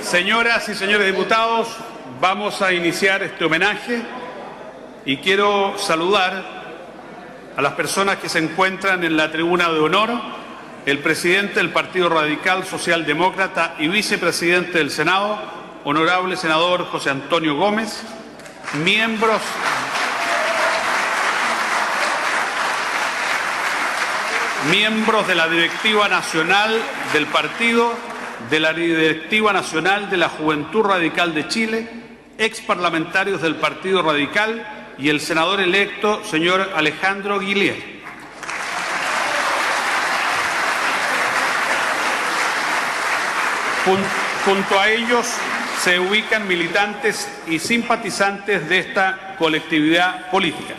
Señoras y señores diputados, vamos a iniciar este homenaje y quiero saludar a las personas que se encuentran en la tribuna de honor, el presidente del Partido Radical Socialdemócrata y vicepresidente del Senado, honorable senador José Antonio Gómez, miembros de la Directiva Nacional del Partido, de la Directiva Nacional de la Juventud Radical de Chile, exparlamentarios del Partido Radical y el senador electo, señor Alejandro Guillier. Junto a ellos se ubican militantes y simpatizantes de esta colectividad política.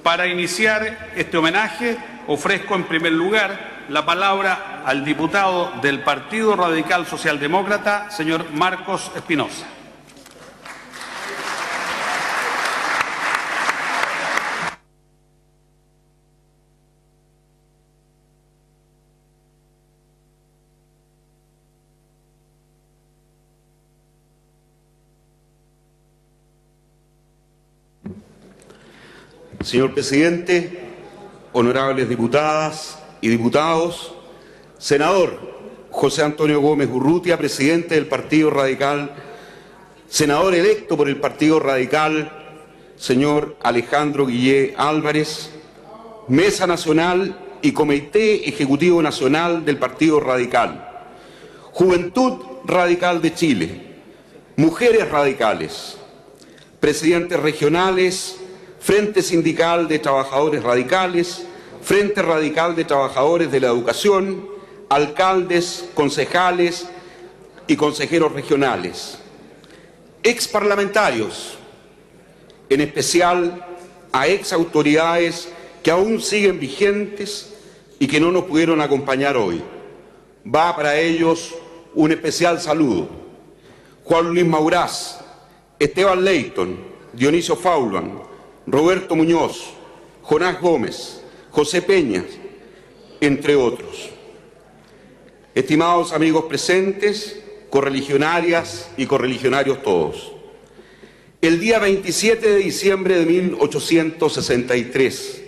Para iniciar este homenaje, ofrezco en primer lugar la palabra al diputado del Partido Radical Socialdemócrata, señor Marcos Espinosa. Señor presidente, honorables diputadas y diputados, senador José Antonio Gómez Urrutia, presidente del Partido Radical, senador electo por el Partido Radical, señor Alejandro Guillier Álvarez, Mesa Nacional y Comité Ejecutivo Nacional del Partido Radical, Juventud Radical de Chile, Mujeres Radicales, presidentes regionales, Frente Sindical de Trabajadores Radicales, Frente Radical de Trabajadores de la Educación, alcaldes, concejales y consejeros regionales, exparlamentarios, en especial a exautoridades que aún siguen vigentes y que no nos pudieron acompañar hoy. Va para ellos un especial saludo. Juan Luis Mauraz, Esteban Leighton, Dionisio Faulan, Roberto Muñoz, Jonás Gómez, José Peña, entre otros. Estimados amigos presentes, correligionarias y correligionarios todos, el día 27 de diciembre de 1863,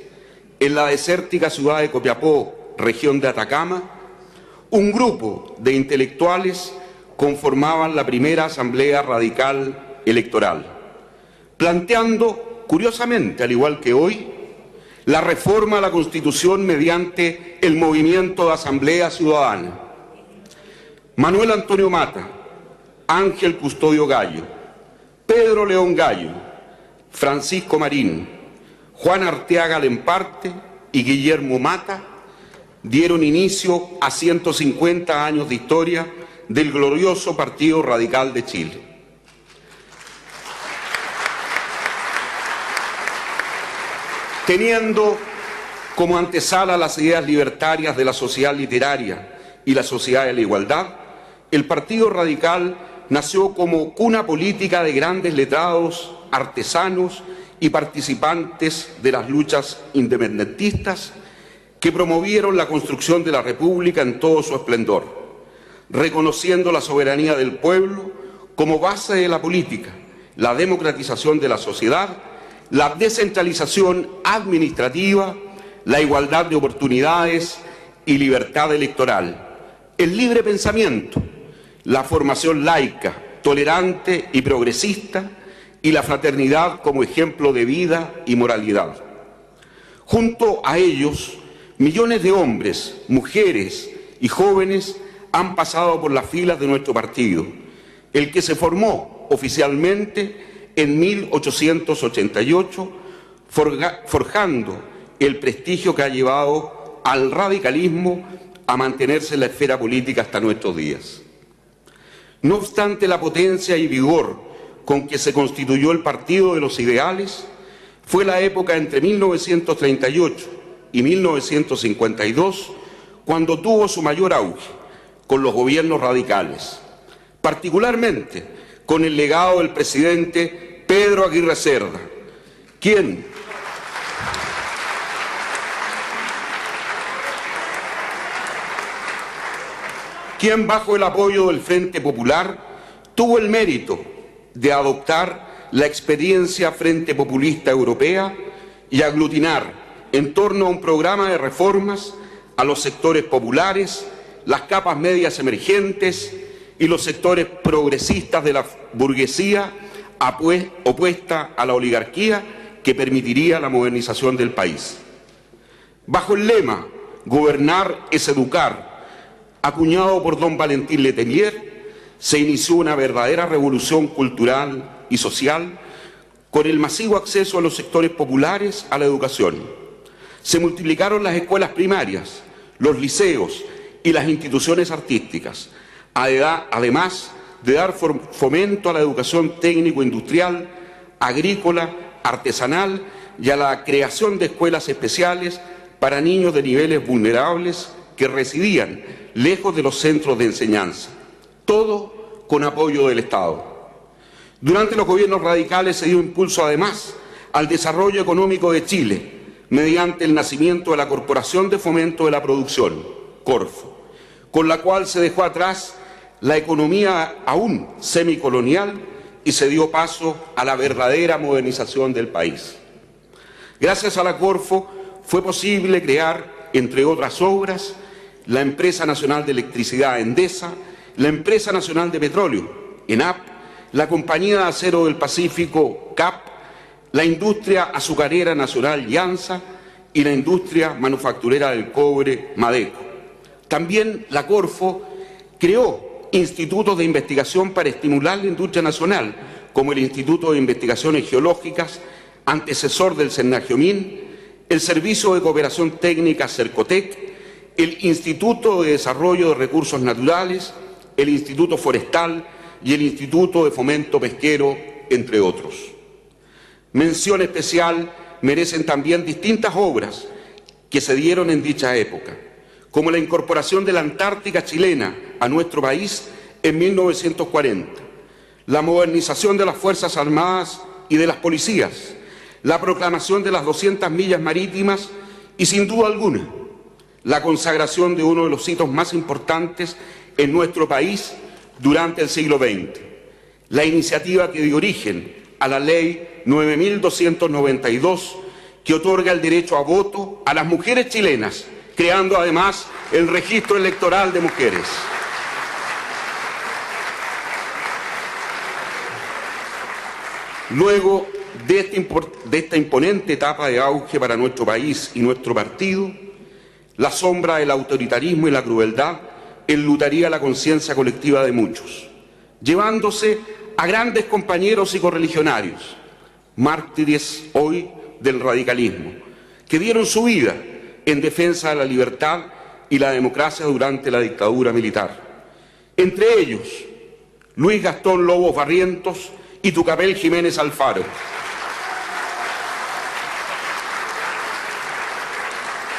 en la desértica ciudad de Copiapó, región de Atacama, un grupo de intelectuales conformaban la primera Asamblea Radical Electoral, planteando, curiosamente, al igual que hoy, la reforma a la Constitución mediante el movimiento de Asamblea Ciudadana. Manuel Antonio Mata, Ángel Custodio Gallo, Pedro León Gallo, Francisco Marín, Juan Arteaga Lemparte y Guillermo Mata dieron inicio a 150 años de historia del glorioso Partido Radical de Chile. Teniendo como antesala las ideas libertarias de la sociedad literaria y la sociedad de la igualdad, el Partido Radical nació como cuna política de grandes letrados, artesanos y participantes de las luchas independentistas que promovieron la construcción de la República en todo su esplendor, reconociendo la soberanía del pueblo como base de la política, la democratización de la sociedad, la descentralización administrativa, la igualdad de oportunidades y libertad electoral, el libre pensamiento, la formación laica, tolerante y progresista y la fraternidad como ejemplo de vida y moralidad. Junto a ellos, millones de hombres, mujeres y jóvenes han pasado por las filas de nuestro partido, el que se formó oficialmente en 1888, forjando el prestigio que ha llevado al radicalismo a mantenerse en la esfera política hasta nuestros días. No obstante la potencia y vigor con que se constituyó el Partido de los Ideales, fue la época entre 1938 y 1952 cuando tuvo su mayor auge con los gobiernos radicales, particularmente con el legado del presidente Pedro Aguirre Cerda, quien bajo el apoyo del Frente Popular tuvo el mérito de adoptar la experiencia Frente Populista Europea y aglutinar en torno a un programa de reformas a los sectores populares, las capas medias emergentes y los sectores progresistas de la burguesía opuesta a la oligarquía, que permitiría la modernización del país. Bajo el lema "Gobernar es educar", acuñado por don Valentín Letelier, se inició una verdadera revolución cultural y social con el masivo acceso a los sectores populares a la educación. Se multiplicaron las escuelas primarias, los liceos y las instituciones artísticas, además de dar fomento a la educación técnico-industrial, agrícola, artesanal y a la creación de escuelas especiales para niños de niveles vulnerables que residían lejos de los centros de enseñanza, todo con apoyo del Estado. Durante los gobiernos radicales se dio impulso además al desarrollo económico de Chile mediante el nacimiento de la Corporación de Fomento de la Producción, Corfo, con la cual se dejó atrás la economía aún semicolonial y se dio paso a la verdadera modernización del país. Gracias a la Corfo fue posible crear, entre otras obras, la Empresa Nacional de Electricidad Endesa, la Empresa Nacional de Petróleo, ENAP, la Compañía de Acero del Pacífico, CAP, la Industria Azucarera Nacional, IANSA, y la Industria Manufacturera del Cobre, MADECO. También la Corfo creó institutos de investigación para estimular la industria nacional, como el Instituto de Investigaciones Geológicas, antecesor del Cernagiomín, el Servicio de Cooperación Técnica Cercotec, el Instituto de Desarrollo de Recursos Naturales, el Instituto Forestal y el Instituto de Fomento Pesquero, entre otros. Mención especial merecen también distintas obras que se dieron en dicha época, como la incorporación de la Antártica chilena a nuestro país en 1940, la modernización de las Fuerzas Armadas y de las policías, la proclamación de las 200 millas marítimas y, sin duda alguna, la consagración de uno de los hitos más importantes en nuestro país durante el siglo XX, la iniciativa que dio origen a la Ley 9.292, que otorga el derecho a voto a las mujeres chilenas, creando además el registro electoral de mujeres. Luego de esta imponente etapa de auge para nuestro país y nuestro partido, la sombra del autoritarismo y la crueldad enlutaría la conciencia colectiva de muchos, llevándose a grandes compañeros y correligionarios, mártires hoy del radicalismo, que dieron su vida en defensa de la libertad y la democracia durante la dictadura militar. Entre ellos, Luis Gastón Lobos Barrientos y Tucapel Jiménez Alfaro.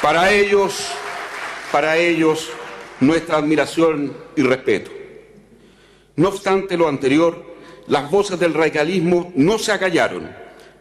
Para ellos, nuestra admiración y respeto. No obstante lo anterior, las voces del radicalismo no se acallaron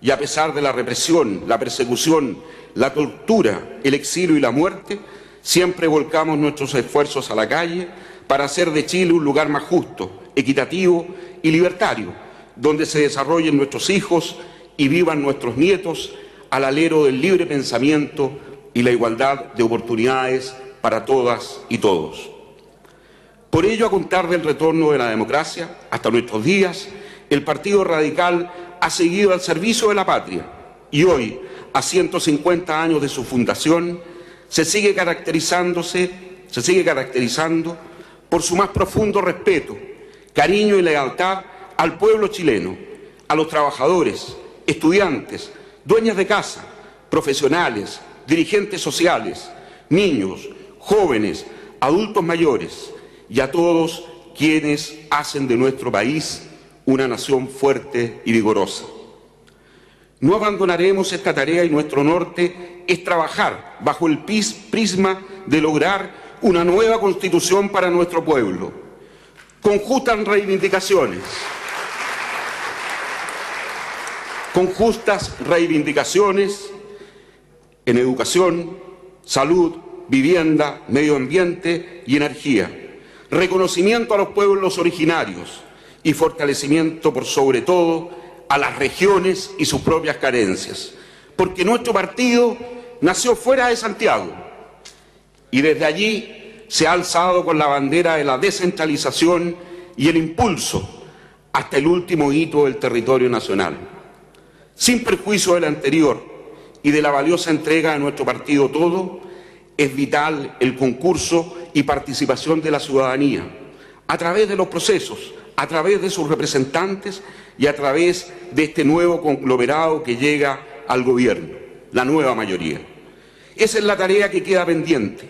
y, a pesar de la represión, la persecución, la tortura, el exilio y la muerte, siempre volcamos nuestros esfuerzos a la calle para hacer de Chile un lugar más justo, equitativo y libertario, donde se desarrollen nuestros hijos y vivan nuestros nietos al alero del libre pensamiento y la igualdad de oportunidades para todas y todos. Por ello, a contar del retorno de la democracia hasta nuestros días, el Partido Radical ha seguido al servicio de la patria y hoy, a 150 años de su fundación, se sigue caracterizando por su más profundo respeto, cariño y lealtad al pueblo chileno, a los trabajadores, estudiantes, dueñas de casa, profesionales, dirigentes sociales, niños, jóvenes, adultos mayores y a todos quienes hacen de nuestro país una nación fuerte y vigorosa. No abandonaremos esta tarea y nuestro norte es trabajar bajo el prisma de lograr una nueva constitución para nuestro pueblo, con justas reivindicaciones en educación, salud, vivienda, medio ambiente y energía, reconocimiento a los pueblos originarios y fortalecimiento, por sobre todo, a las regiones y sus propias carencias. Porque nuestro partido nació fuera de Santiago y desde allí se ha alzado con la bandera de la descentralización y el impulso hasta el último hito del territorio nacional. Sin perjuicio del anterior y de la valiosa entrega de nuestro partido todo, es vital el concurso y participación de la ciudadanía, a través de los procesos, a través de sus representantes y a través de este nuevo conglomerado que llega al gobierno, la nueva mayoría. Esa es la tarea que queda pendiente,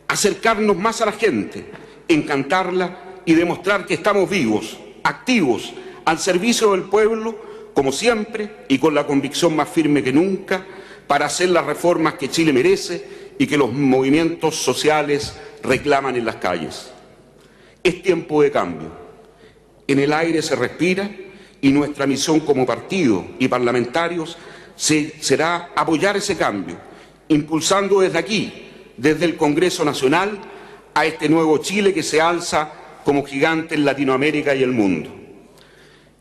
acercarnos más a la gente, encantarla y demostrar que estamos vivos, activos, al servicio del pueblo, como siempre, y con la convicción más firme que nunca, para hacer las reformas que Chile merece y que los movimientos sociales reclaman en las calles. Es tiempo de cambio. En el aire se respira y nuestra misión como partido y parlamentarios será apoyar ese cambio, impulsando desde aquí, desde el Congreso Nacional, a este nuevo Chile que se alza como gigante en Latinoamérica y el mundo.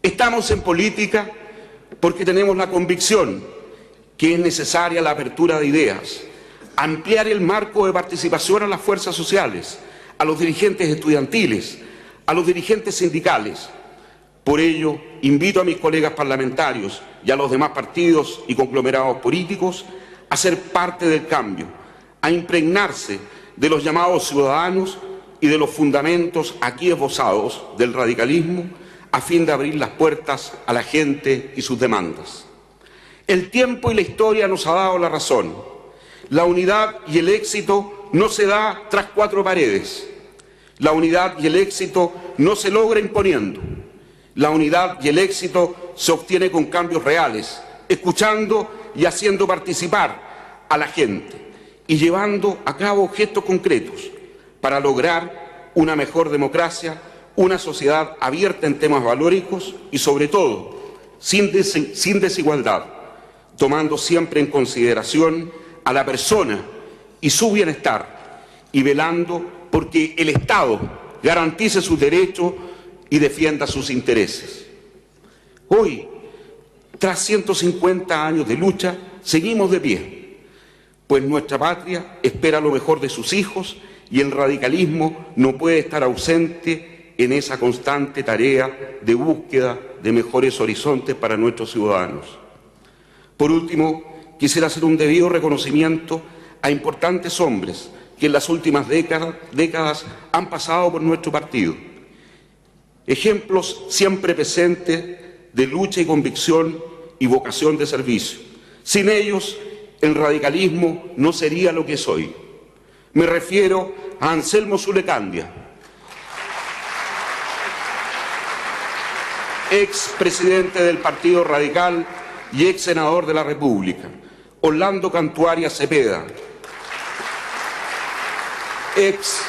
Estamos en política porque tenemos la convicción que es necesaria la apertura de ideas, ampliar el marco de participación a las fuerzas sociales, a los dirigentes estudiantiles, a los dirigentes sindicales. Por ello, invito a mis colegas parlamentarios y a los demás partidos y conglomerados políticos a ser parte del cambio, a impregnarse de los llamados ciudadanos y de los fundamentos aquí esbozados del radicalismo, a fin de abrir las puertas a la gente y sus demandas. El tiempo y la historia nos ha dado la razón. La unidad y el éxito no se da tras cuatro paredes. La unidad y el éxito no se logra imponiendo. La unidad y el éxito se obtiene con cambios reales, escuchando y haciendo participar a la gente y llevando a cabo gestos concretos para lograr una mejor democracia, una sociedad abierta en temas valóricos y, sobre todo, sin desigualdad, tomando siempre en consideración a la persona y su bienestar y velando porque el Estado garantice sus derechos y defienda sus intereses. Hoy, tras 150 años de lucha, seguimos de pie, pues nuestra patria espera lo mejor de sus hijos y el radicalismo no puede estar ausente en esa constante tarea de búsqueda de mejores horizontes para nuestros ciudadanos. Por último, quisiera hacer un debido reconocimiento a importantes hombres que en las últimas décadas han pasado por nuestro partido. Ejemplos siempre presentes de lucha y convicción y vocación de servicio. Sin ellos, el radicalismo no sería lo que es hoy. Me refiero a Anselmo Zulecandia, ex presidente del Partido Radical y ex senador de la República; Orlando Cantuaria Cepeda, ex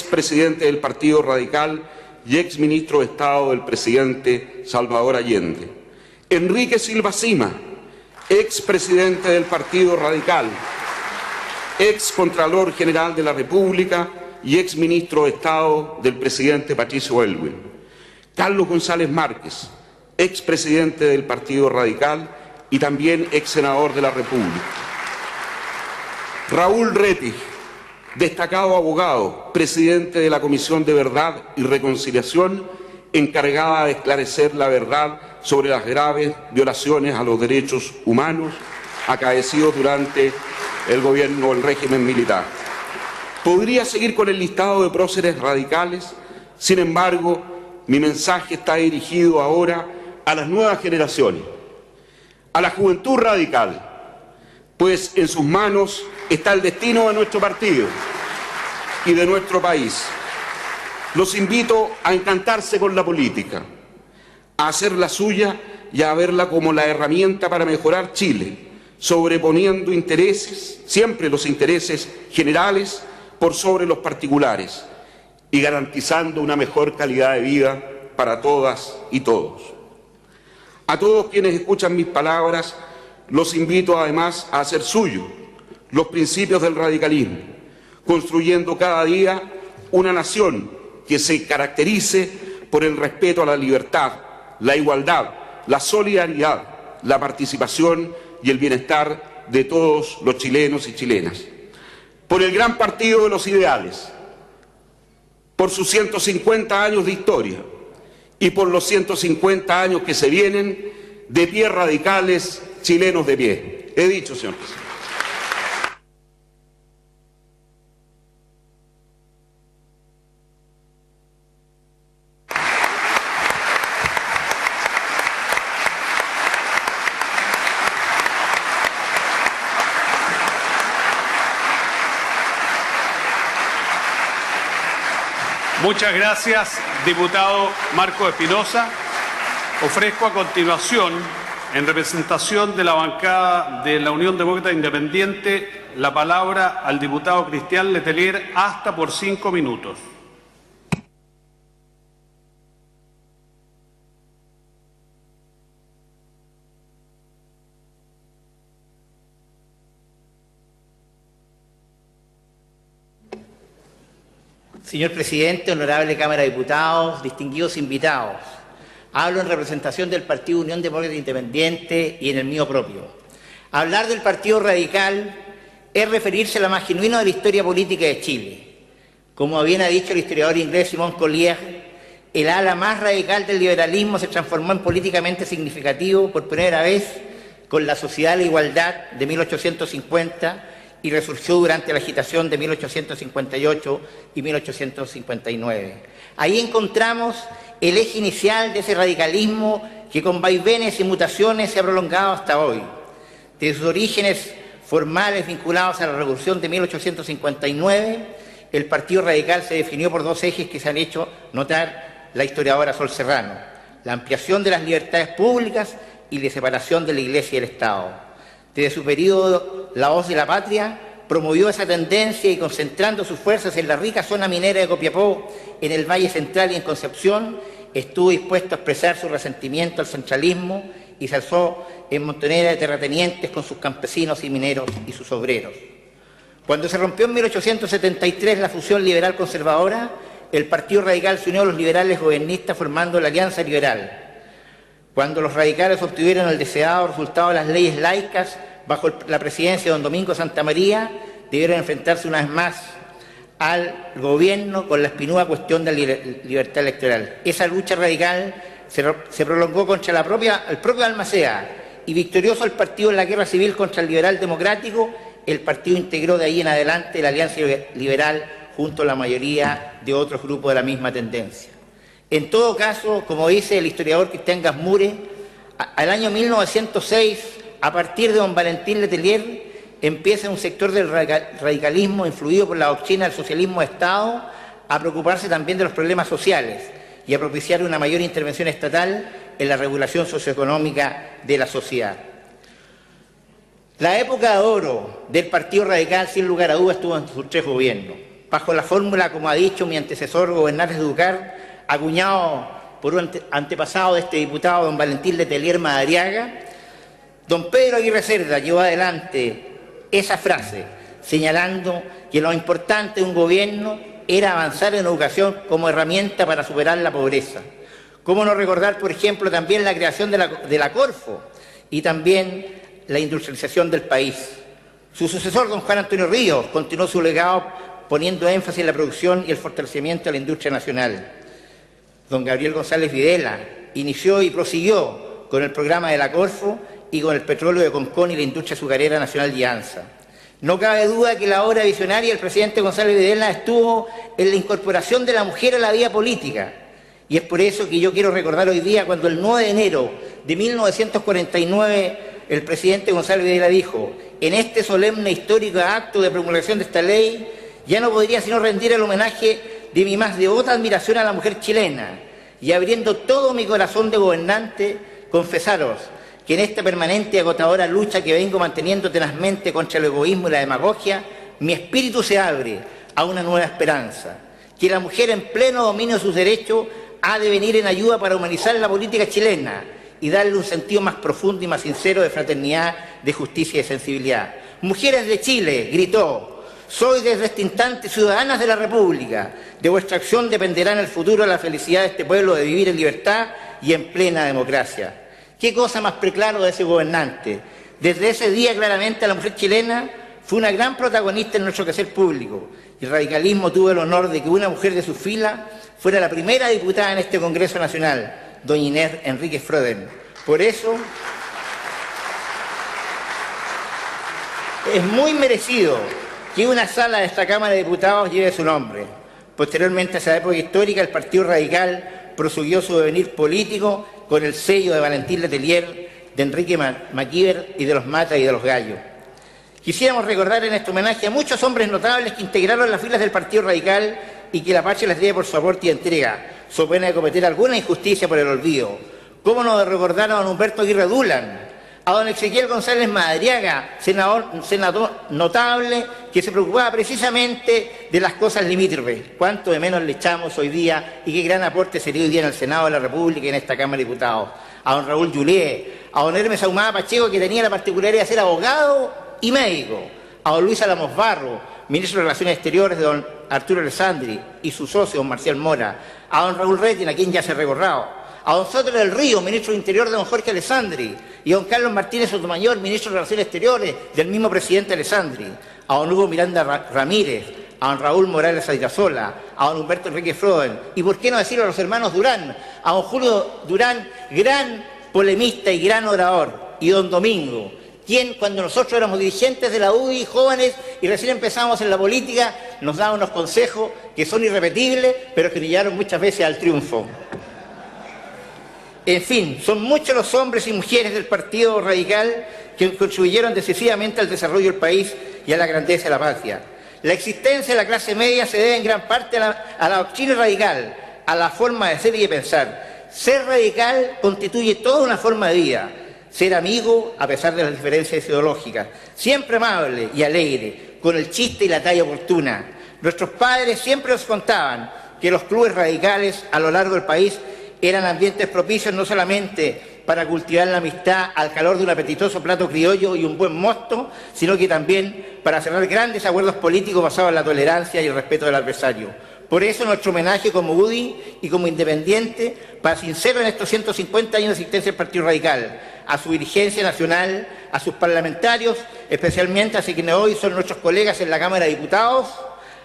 presidente del Partido Radical y ex ministro de Estado del presidente Salvador Allende; Enrique Silva Sima, ex presidente del Partido Radical, ex Contralor General de la República y ex ministro de Estado del presidente Patricio Aylwin; Carlos González Márquez, ex presidente del Partido Radical y también ex senador de la República; Raúl Rettig, destacado abogado, presidente de la Comisión de Verdad y Reconciliación, encargada de esclarecer la verdad sobre las graves violaciones a los derechos humanos acaecidos durante el gobierno del régimen militar. Podría seguir con el listado de próceres radicales, sin embargo, mi mensaje está dirigido ahora a las nuevas generaciones, a la juventud radical, pues en sus manos está el destino de nuestro partido y de nuestro país. Los invito a encantarse con la política, a hacer la suya y a verla como la herramienta para mejorar Chile, sobreponiendo intereses, siempre los intereses generales, por sobre los particulares y garantizando una mejor calidad de vida para todas y todos. A todos quienes escuchan mis palabras, los invito además a hacer suyo los principios del radicalismo, construyendo cada día una nación que se caracterice por el respeto a la libertad, la igualdad, la solidaridad, la participación y el bienestar de todos los chilenos y chilenas. Por el gran partido de los ideales, por sus 150 años de historia y por los 150 años que se vienen, de pie radicales, chilenos de pie. He dicho, señor presidente. Muchas gracias, diputado Marcos Espinosa. Ofrezco a continuación, en representación de la bancada de la Unión Demócrata Independiente, la palabra al diputado Cristian Letelier hasta por 5 minutos. Señor presidente, honorable Cámara de Diputados, distinguidos invitados, hablo en representación del Partido Unión Demócrata Independiente y en el mío propio. Hablar del Partido Radical es referirse a la más genuina de la historia política de Chile. Como bien ha dicho el historiador inglés Simón Collier, el ala más radical del liberalismo se transformó en políticamente significativo por primera vez con la Sociedad de la Igualdad de 1850 y resurgió durante la agitación de 1858 y 1859. Ahí encontramos el eje inicial de ese radicalismo que con vaivenes y mutaciones se ha prolongado hasta hoy. Desde sus orígenes formales vinculados a la Revolución de 1859, el Partido Radical se definió por dos ejes que se han hecho notar la historiadora Sol Serrano: la ampliación de las libertades públicas y la separación de la Iglesia y el Estado. Desde su periodo La Voz de la Patria promovió esa tendencia y, concentrando sus fuerzas en la rica zona minera de Copiapó, en el Valle Central y en Concepción, estuvo dispuesto a expresar su resentimiento al centralismo y se alzó en montonera de terratenientes con sus campesinos y mineros y sus obreros. Cuando se rompió en 1873 la fusión liberal-conservadora, el Partido Radical se unió a los liberales gobernistas formando la Alianza Liberal. Cuando los radicales obtuvieron el deseado resultado de las leyes laicas bajo la presidencia de don Domingo Santamaría, debieron enfrentarse una vez más al gobierno con la espinuda cuestión de la libertad electoral. Esa lucha radical se prolongó contra el propio Balmaceda, y victorioso el partido en la guerra civil contra el liberal democrático, el partido integró de ahí en adelante la Alianza Liberal junto a la mayoría de otros grupos de la misma tendencia. En todo caso, como dice el historiador Cristian Gasmure, al año 1906, a partir de don Valentín Letelier, empieza un sector del radicalismo influido por la doctrina del socialismo de Estado a preocuparse también de los problemas sociales y a propiciar una mayor intervención estatal en la regulación socioeconómica de la sociedad. La época de oro del Partido Radical, sin lugar a dudas, estuvo en sus 3 gobiernos. Bajo la fórmula, como ha dicho mi antecesor, gobernar es educar, acuñado por un antepasado de este diputado, don Valentín Letelier Madariaga, don Pedro Aguirre Cerda llevó adelante esa frase, señalando que lo importante de un gobierno era avanzar en educación como herramienta para superar la pobreza. ¿Cómo no recordar, por ejemplo, también la creación de la Corfo y también la industrialización del país? Su sucesor, don Juan Antonio Ríos, continuó su legado poniendo énfasis en la producción y el fortalecimiento de la industria nacional. Don Gabriel González Videla inició y prosiguió con el programa de la Corfo y con el petróleo de Concón y la industria azucarera nacional y ANSA. No cabe duda que la obra visionaria del presidente González Videla estuvo en la incorporación de la mujer a la vida política. Y es por eso que yo quiero recordar hoy día cuando el 9 de enero de 1949 el presidente González Videla dijo: en este solemne histórico acto de promulgación de esta ley, ya no podría sino rendir el homenaje de mi más devota admiración a la mujer chilena, y abriendo todo mi corazón de gobernante, confesaros que en esta permanente y agotadora lucha que vengo manteniendo tenazmente contra el egoísmo y la demagogia, mi espíritu se abre a una nueva esperanza, que la mujer en pleno dominio de sus derechos ha de venir en ayuda para humanizar la política chilena y darle un sentido más profundo y más sincero de fraternidad, de justicia y de sensibilidad. Mujeres de Chile, gritó, Soy desde este instante ciudadanas de la República. De vuestra acción dependerá en el futuro la felicidad de este pueblo de vivir en libertad y en plena democracia. ¿Qué cosa más preclaro de ese gobernante? Desde ese día claramente la mujer chilena fue una gran protagonista en nuestro quehacer público. El radicalismo tuvo el honor de que una mujer de su fila fuera la primera diputada en este Congreso Nacional, doña Inés Enríquez Froden. Por eso es muy merecido que una sala de esta Cámara de Diputados lleve su nombre. Posteriormente a esa época histórica, el Partido Radical prosiguió su devenir político con el sello de Valentín Letelier, de Enrique Maquíver y de los Mata y de los Gallos. Quisiéramos recordar en este homenaje a muchos hombres notables que integraron las filas del Partido Radical y que la patria les debe por su aporte y entrega, so pena de cometer alguna injusticia por el olvido. ¿Cómo no recordar a don Humberto Aguirre Dulan, a don Ezequiel González Madariaga, senador notable que se preocupaba precisamente de las cosas limítrofes? ¿Cuánto de menos le echamos hoy día y qué gran aporte sería hoy día en el Senado de la República y en esta Cámara de Diputados? A don Raúl Julié, a don Hermes Ahumada Pacheco, que tenía la particularidad de ser abogado y médico, a don Luis Álamos Barro, ministro de Relaciones Exteriores de don Arturo Alessandri y su socio don Marcial Mora, a don Raúl Retina, a quien ya se recordado, a don Soto del Río, ministro de Interior de don Jorge Alessandri, y a don Carlos Martínez Sotomayor, ministro de Relaciones Exteriores del mismo presidente Alessandri, a don Hugo Miranda Ramírez, a don Raúl Morales Airazola, a don Humberto Enrique Froden, y por qué no decirlo a los hermanos Durán, a don Julio Durán, gran polemista y gran orador, y don Domingo, quien cuando nosotros éramos dirigentes de la UDI, jóvenes, y recién empezamos en la política, nos daba unos consejos que son irrepetibles, pero que brillaron muchas veces al triunfo. En fin, son muchos los hombres y mujeres del Partido Radical que contribuyeron decisivamente al desarrollo del país y a la grandeza de la patria. La existencia de la clase media se debe en gran parte a la doctrina radical, a la forma de ser y de pensar. Ser radical constituye toda una forma de vida. Ser amigo a pesar de las diferencias ideológicas. Siempre amable y alegre, con el chiste y la talla oportuna. Nuestros padres siempre nos contaban que los clubes radicales a lo largo del país eran ambientes propicios no solamente para cultivar la amistad al calor de un apetitoso plato criollo y un buen mosto, sino que también para cerrar grandes acuerdos políticos basados en la tolerancia y el respeto del adversario. Por eso nuestro homenaje como UDI y como independiente, para sincero en estos 150 años de existencia del Partido Radical, a su dirigencia nacional, a sus parlamentarios, especialmente a quienes hoy son nuestros colegas en la Cámara de Diputados,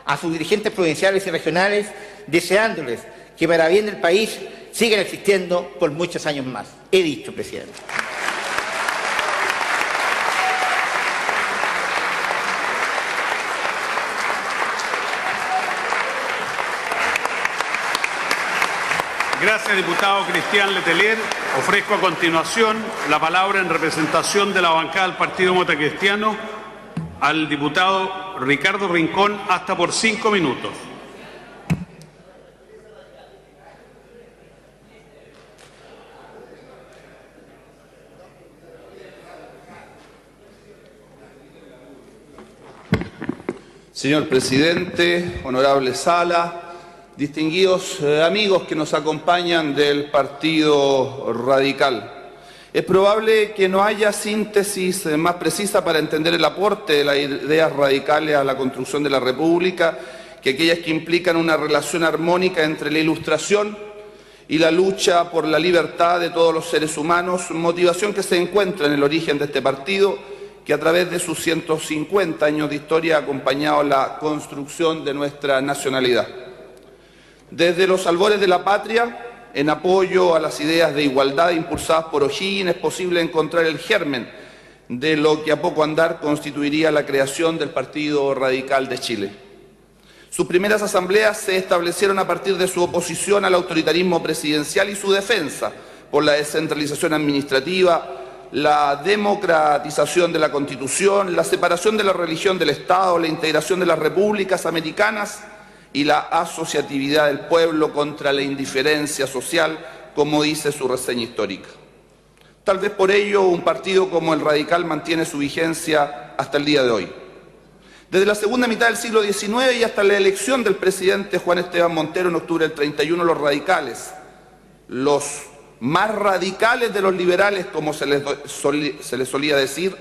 a sus dirigentes provinciales y regionales, deseándoles que para bien del país sigan existiendo por muchos años más. He dicho, presidente. Gracias, diputado Cristian Letelier. Ofrezco a continuación la palabra en representación de la bancada del Partido Demócrata Cristiano al diputado Ricardo Rincón, hasta por 5 minutos. Señor presidente, honorable sala, distinguidos amigos que nos acompañan del Partido Radical. Es probable que no haya síntesis más precisa para entender el aporte de las ideas radicales a la construcción de la República que aquellas que implican una relación armónica entre la Ilustración y la lucha por la libertad de todos los seres humanos, motivación que se encuentra en el origen de este partido, que a través de sus 150 años de historia ha acompañado la construcción de nuestra nacionalidad. Desde los albores de la patria, en apoyo a las ideas de igualdad impulsadas por O'Higgins, es posible encontrar el germen de lo que a poco andar constituiría la creación del Partido Radical de Chile. Sus primeras asambleas se establecieron a partir de su oposición al autoritarismo presidencial y su defensa por la descentralización administrativa, la democratización de la Constitución, la separación de la religión del Estado, la integración de las repúblicas americanas y la asociatividad del pueblo contra la indiferencia social, como dice su reseña histórica. Tal vez por ello un partido como el Radical mantiene su vigencia hasta el día de hoy. Desde la segunda mitad del siglo XIX y hasta la elección del presidente Juan Esteban Montero en octubre del 31, los radicales, los más radicales de los liberales, como se les solía decir,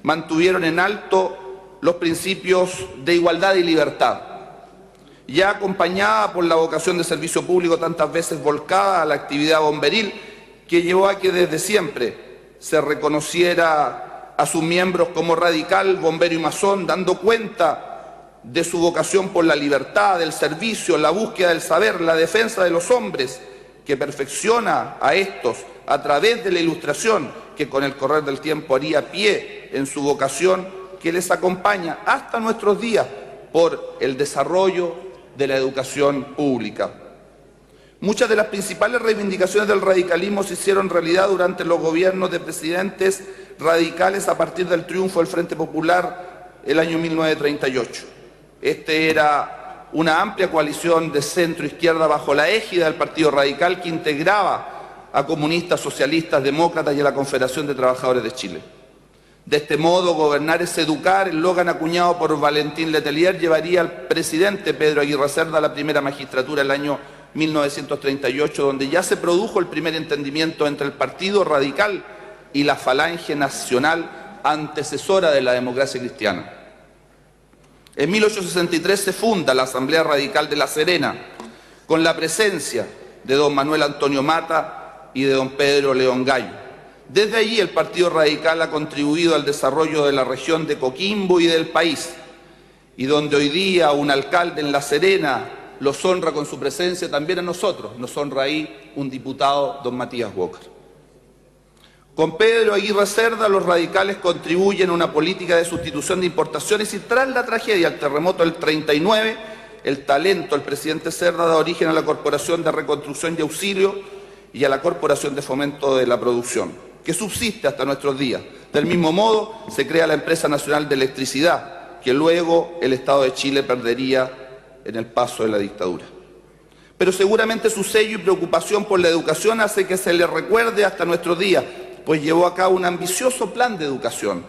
mantuvieron en alto los principios de igualdad y libertad, ya acompañada por la vocación de servicio público tantas veces volcada a la actividad bomberil, que llevó a que desde siempre se reconociera a sus miembros como radical, bombero y masón, dando cuenta de su vocación por la libertad, el servicio, la búsqueda del saber, la defensa de los hombres, que perfecciona a estos a través de la ilustración, que con el correr del tiempo haría pie en su vocación, que les acompaña hasta nuestros días por el desarrollo de la educación pública. Muchas de las principales reivindicaciones del radicalismo se hicieron realidad durante los gobiernos de presidentes radicales a partir del triunfo del Frente Popular el año 1938. Este era una amplia coalición de centro-izquierda bajo la égida del Partido Radical que integraba a comunistas, socialistas, demócratas y a la Confederación de Trabajadores de Chile. De este modo, gobernar es educar, el eslogan acuñado por Valentín Letelier llevaría al presidente Pedro Aguirre Cerda a la primera magistratura el año 1938, donde ya se produjo el primer entendimiento entre el Partido Radical y la Falange Nacional, antecesora de la democracia cristiana. En 1863 se funda la Asamblea Radical de La Serena, con la presencia de don Manuel Antonio Mata y de don Pedro León Gallo. Desde allí el Partido Radical ha contribuido al desarrollo de la región de Coquimbo y del país, y donde hoy día un alcalde en La Serena los honra con su presencia, también a nosotros nos honra ahí un diputado, don Matías Walker. Con Pedro Aguirre Cerda los radicales contribuyen a una política de sustitución de importaciones y tras la tragedia del terremoto del 39, el talento del presidente Cerda da origen a la Corporación de Reconstrucción y Auxilio y a la Corporación de Fomento de la Producción, que subsiste hasta nuestros días. Del mismo modo, se crea la Empresa Nacional de Electricidad, que luego el Estado de Chile perdería en el paso de la dictadura. Pero seguramente su sello y preocupación por la educación hace que se le recuerde hasta nuestros días, pues llevó a cabo un ambicioso plan de educación,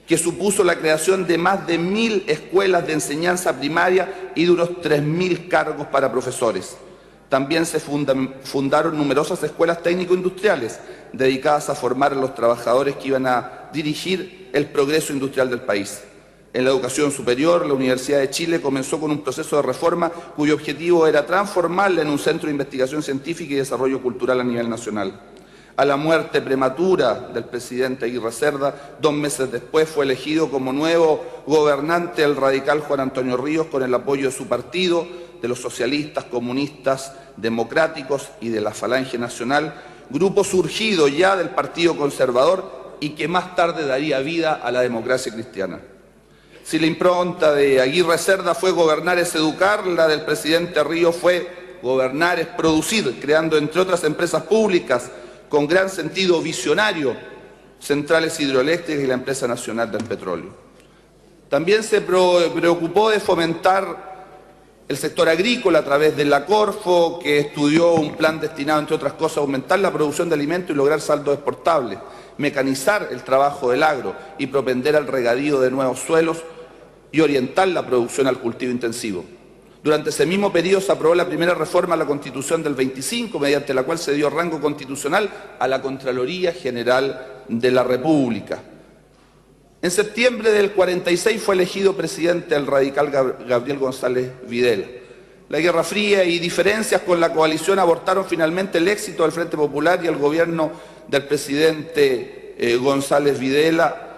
que supuso la creación de más de 1000 escuelas de enseñanza primaria y de unos 3000 cargos para profesores. También se fundaron numerosas escuelas técnico-industriales dedicadas a formar a los trabajadores que iban a dirigir el progreso industrial del país. En la educación superior, la Universidad de Chile comenzó con un proceso de reforma cuyo objetivo era transformarla en un centro de investigación científica y desarrollo cultural a nivel nacional. A la muerte prematura del presidente Aguirre Cerda, 2 meses después fue elegido como nuevo gobernante el radical Juan Antonio Ríos con el apoyo de su partido, de los socialistas, comunistas, democráticos y de la Falange Nacional, grupo surgido ya del Partido Conservador y que más tarde daría vida a la democracia cristiana. Si la impronta de Aguirre Cerda fue gobernar es educar, la del presidente Ríos fue gobernar es producir, creando entre otras empresas públicas con gran sentido visionario, centrales hidroeléctricas y la Empresa Nacional del Petróleo. También se preocupó de fomentar el sector agrícola a través de la Corfo, que estudió un plan destinado, entre otras cosas, a aumentar la producción de alimentos y lograr saldos exportables, mecanizar el trabajo del agro y propender al regadío de nuevos suelos y orientar la producción al cultivo intensivo. Durante ese mismo periodo se aprobó la primera reforma a la Constitución del 25, mediante la cual se dio rango constitucional a la Contraloría General de la República. En septiembre del 46 fue elegido presidente el radical Gabriel González Videla. La Guerra Fría y diferencias con la coalición abortaron finalmente el éxito del Frente Popular y el gobierno del presidente González Videla.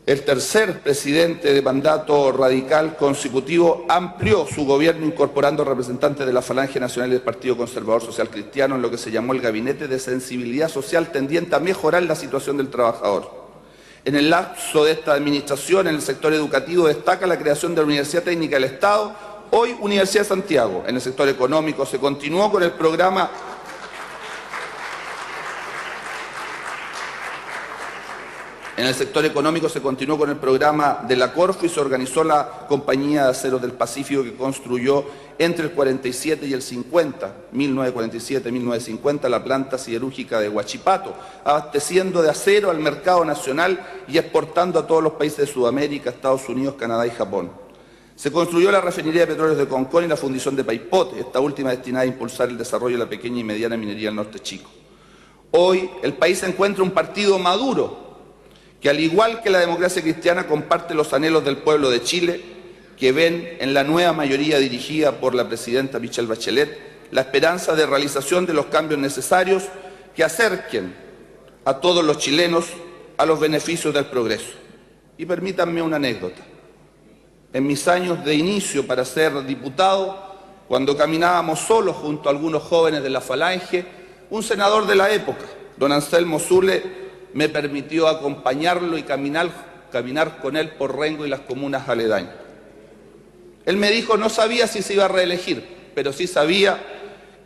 El tercer presidente de mandato radical consecutivo amplió su gobierno incorporando representantes de la Falange Nacional y del Partido Conservador Social Cristiano en lo que se llamó el Gabinete de Sensibilidad Social tendiente a mejorar la situación del trabajador. En el lapso de esta administración, en el sector educativo, destaca la creación de la Universidad Técnica del Estado, hoy Universidad de Santiago. En el sector económico se continuó con el programa de la Corfo y se organizó la Compañía de Aceros del Pacífico que construyó entre el 47 y el 50, 1947-1950, la planta siderúrgica de Huachipato, abasteciendo de acero al mercado nacional y exportando a todos los países de Sudamérica, Estados Unidos, Canadá y Japón. Se construyó la refinería de petróleos de Concón y la fundición de Paipote, esta última destinada a impulsar el desarrollo de la pequeña y mediana minería del Norte Chico. Hoy el país encuentra un partido maduro, que al igual que la democracia cristiana comparte los anhelos del pueblo de Chile, que ven en la nueva mayoría dirigida por la presidenta Michelle Bachelet la esperanza de realización de los cambios necesarios que acerquen a todos los chilenos a los beneficios del progreso. Y permítanme una anécdota. En mis años de inicio para ser diputado, cuando caminábamos solos junto a algunos jóvenes de la Falange, un senador de la época, don Anselmo Zule, me permitió acompañarlo y caminar con él por Rengo y las comunas aledañas. Él me dijo, no sabía si se iba a reelegir, pero sí sabía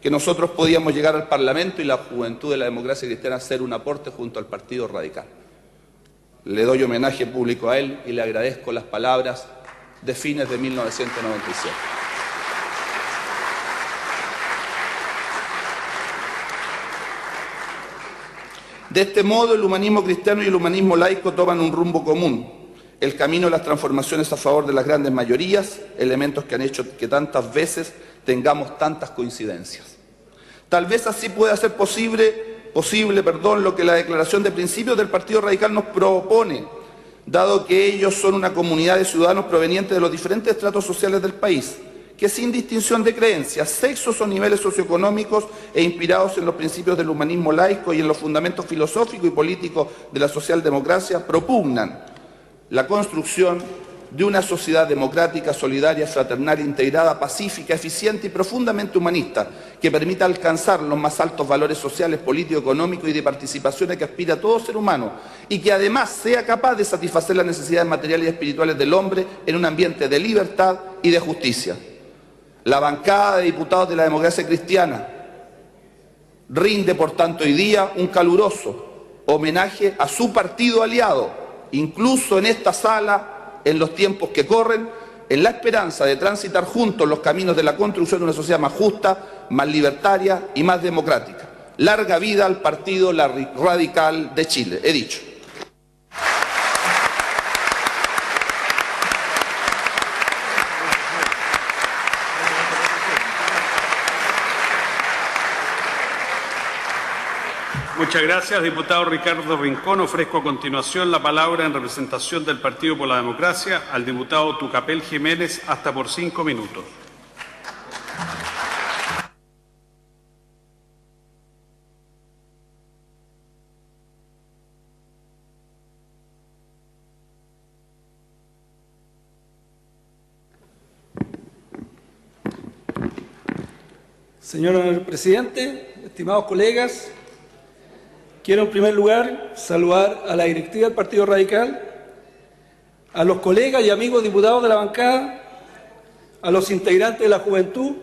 que nosotros podíamos llegar al Parlamento y la juventud de la democracia cristiana hacer un aporte junto al Partido Radical. Le doy homenaje público a él y le agradezco las palabras de fines de 1997. De este modo, el humanismo cristiano y el humanismo laico toman un rumbo común, el camino de las transformaciones a favor de las grandes mayorías, elementos que han hecho que tantas veces tengamos tantas coincidencias. Tal vez así pueda ser posible lo que la declaración de principios del Partido Radical nos propone, dado que ellos son una comunidad de ciudadanos provenientes de los diferentes estratos sociales del país, que sin distinción de creencias, sexos o niveles socioeconómicos e inspirados en los principios del humanismo laico y en los fundamentos filosóficos y políticos de la socialdemocracia, propugnan la construcción de una sociedad democrática, solidaria, fraternal, integrada, pacífica, eficiente y profundamente humanista, que permita alcanzar los más altos valores sociales, políticos, económicos y de participación a que aspira todo ser humano, y que además sea capaz de satisfacer las necesidades materiales y espirituales del hombre en un ambiente de libertad y de justicia. La bancada de diputados de la democracia cristiana rinde, por tanto, hoy día un caluroso homenaje a su partido aliado, incluso en esta sala, en los tiempos que corren, en la esperanza de transitar juntos los caminos de la construcción de una sociedad más justa, más libertaria y más democrática. Larga vida al Partido Radical de Chile. He dicho. Muchas gracias, diputado Ricardo Rincón. Ofrezco a continuación la palabra en representación del Partido por la Democracia al diputado Tucapel Jiménez, hasta por 5 minutos. Señor presidente, estimados colegas, quiero en primer lugar saludar a la directiva del Partido Radical, a los colegas y amigos diputados de la bancada, a los integrantes de la juventud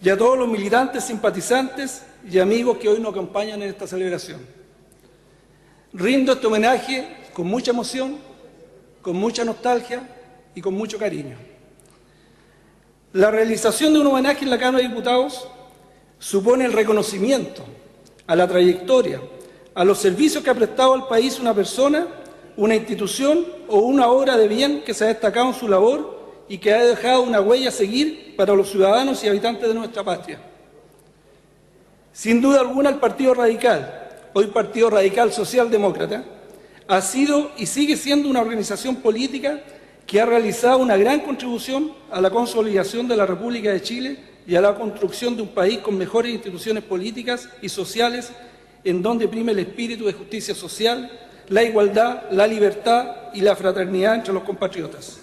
y a todos los militantes, simpatizantes y amigos que hoy nos acompañan en esta celebración. Rindo este homenaje con mucha emoción, con mucha nostalgia y con mucho cariño. La realización de un homenaje en la Cámara de Diputados supone el reconocimiento a la trayectoria, a los servicios que ha prestado al país una persona, una institución o una obra de bien que se ha destacado en su labor y que ha dejado una huella a seguir para los ciudadanos y habitantes de nuestra patria. Sin duda alguna, el Partido Radical, hoy Partido Radical Socialdemócrata, ha sido y sigue siendo una organización política que ha realizado una gran contribución a la consolidación de la República de Chile y a la construcción de un país con mejores instituciones políticas y sociales, en donde prime el espíritu de justicia social, la igualdad, la libertad y la fraternidad entre los compatriotas.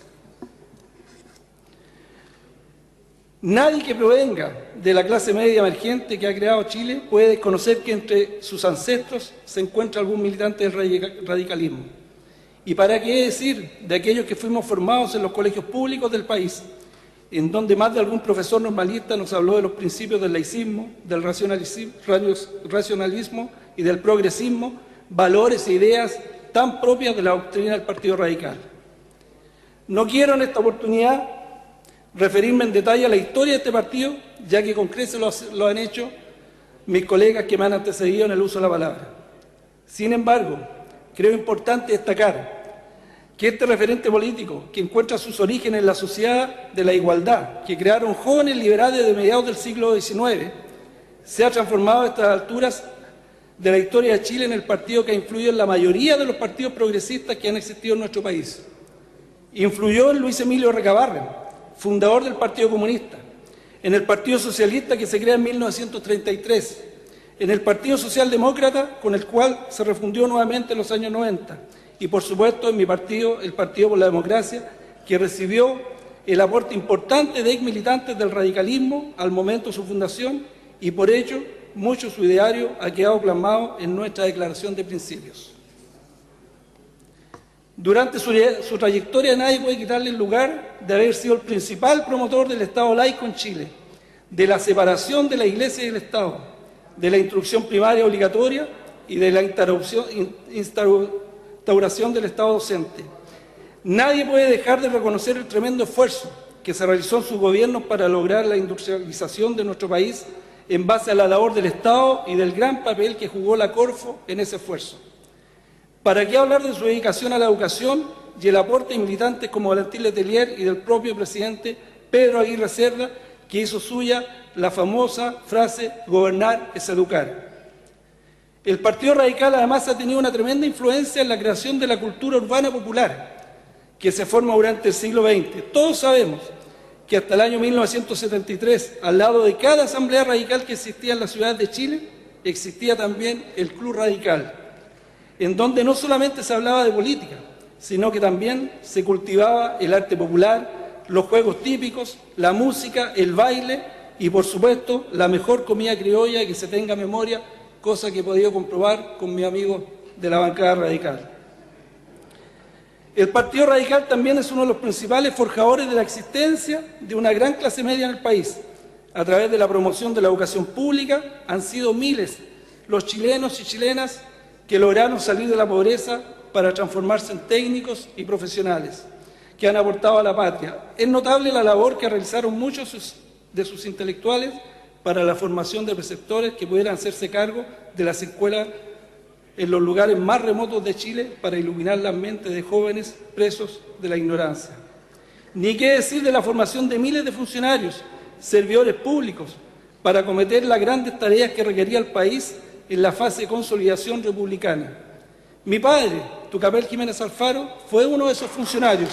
Nadie que provenga de la clase media emergente que ha creado Chile puede desconocer que entre sus ancestros se encuentra algún militante del radicalismo. ¿Y para qué decir de aquellos que fuimos formados en los colegios públicos del país, en donde más de algún profesor normalista nos habló de los principios del laicismo, del racionalismo y del progresismo, valores e ideas tan propias de la doctrina del Partido Radical? No quiero en esta oportunidad referirme en detalle a la historia de este partido, ya que con creces lo han hecho mis colegas que me han antecedido en el uso de la palabra. Sin embargo, creo importante destacar que este referente político, que encuentra sus orígenes en la sociedad de la igualdad, que crearon jóvenes liberales de mediados del siglo XIX, se ha transformado a estas alturas de la historia de Chile en el partido que ha influido en la mayoría de los partidos progresistas que han existido en nuestro país. Influyó en Luis Emilio Recabarren, fundador del Partido Comunista, en el Partido Socialista que se crea en 1933, en el Partido Socialdemócrata con el cual se refundió nuevamente en los años 90 y por supuesto en mi partido, el Partido por la Democracia, que recibió el aporte importante de exmilitantes del radicalismo al momento de su fundación y por ello mucho su ideario ha quedado plasmado en nuestra declaración de principios. Durante su trayectoria nadie puede quitarle el lugar de haber sido el principal promotor del Estado laico en Chile, de la separación de la Iglesia y del Estado, de la instrucción primaria obligatoria y de la instauración del Estado docente. Nadie puede dejar de reconocer el tremendo esfuerzo que se realizó en su gobierno para lograr la industrialización de nuestro país en base a la labor del Estado y del gran papel que jugó la Corfo en ese esfuerzo. ¿Para qué hablar de su dedicación a la educación y el aporte de militantes como Valentín Letelier y del propio presidente Pedro Aguirre Cerda, que hizo suya la famosa frase «gobernar es educar»? El Partido Radical además ha tenido una tremenda influencia en la creación de la cultura urbana popular que se forma durante el siglo XX. Todos sabemos que hasta el año 1973, al lado de cada asamblea radical que existía en la ciudad de Chile, existía también el Club Radical, en donde no solamente se hablaba de política, sino que también se cultivaba el arte popular, los juegos típicos, la música, el baile y, por supuesto, la mejor comida criolla que se tenga memoria, cosa que he podido comprobar con mis amigos de la bancada radical. El Partido Radical también es uno de los principales forjadores de la existencia de una gran clase media en el país. A través de la promoción de la educación pública han sido miles los chilenos y chilenas que lograron salir de la pobreza para transformarse en técnicos y profesionales que han aportado a la patria. Es notable la labor que realizaron muchos de sus intelectuales para la formación de preceptores que pudieran hacerse cargo de las escuelas en los lugares más remotos de Chile para iluminar las mentes de jóvenes presos de la ignorancia. Ni qué decir de la formación de miles de funcionarios, servidores públicos, para acometer las grandes tareas que requería el país en la fase de consolidación republicana. Mi padre, Tucapel Jiménez Alfaro, fue uno de esos funcionarios.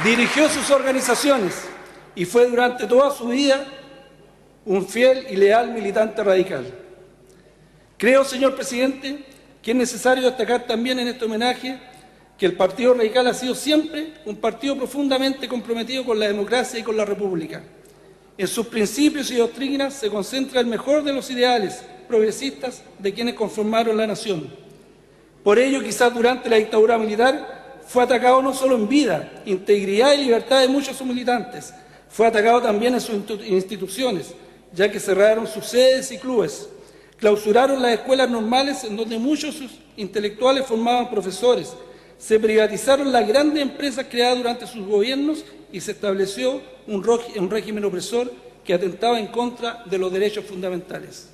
Dirigió sus organizaciones y fue durante toda su vida un fiel y leal militante radical. Creo, señor presidente, que es necesario destacar también en este homenaje que el Partido Radical ha sido siempre un partido profundamente comprometido con la democracia y con la república. En sus principios y doctrinas se concentra el mejor de los ideales progresistas de quienes conformaron la nación. Por ello, quizás durante la dictadura militar, fue atacado no solo en vida, integridad y libertad de muchos de sus militantes, fue atacado también en sus instituciones, ya que cerraron sus sedes y clubes, clausuraron las escuelas normales en donde muchos de sus intelectuales formaban profesores, se privatizaron las grandes empresas creadas durante sus gobiernos y se estableció un régimen opresor que atentaba en contra de los derechos fundamentales.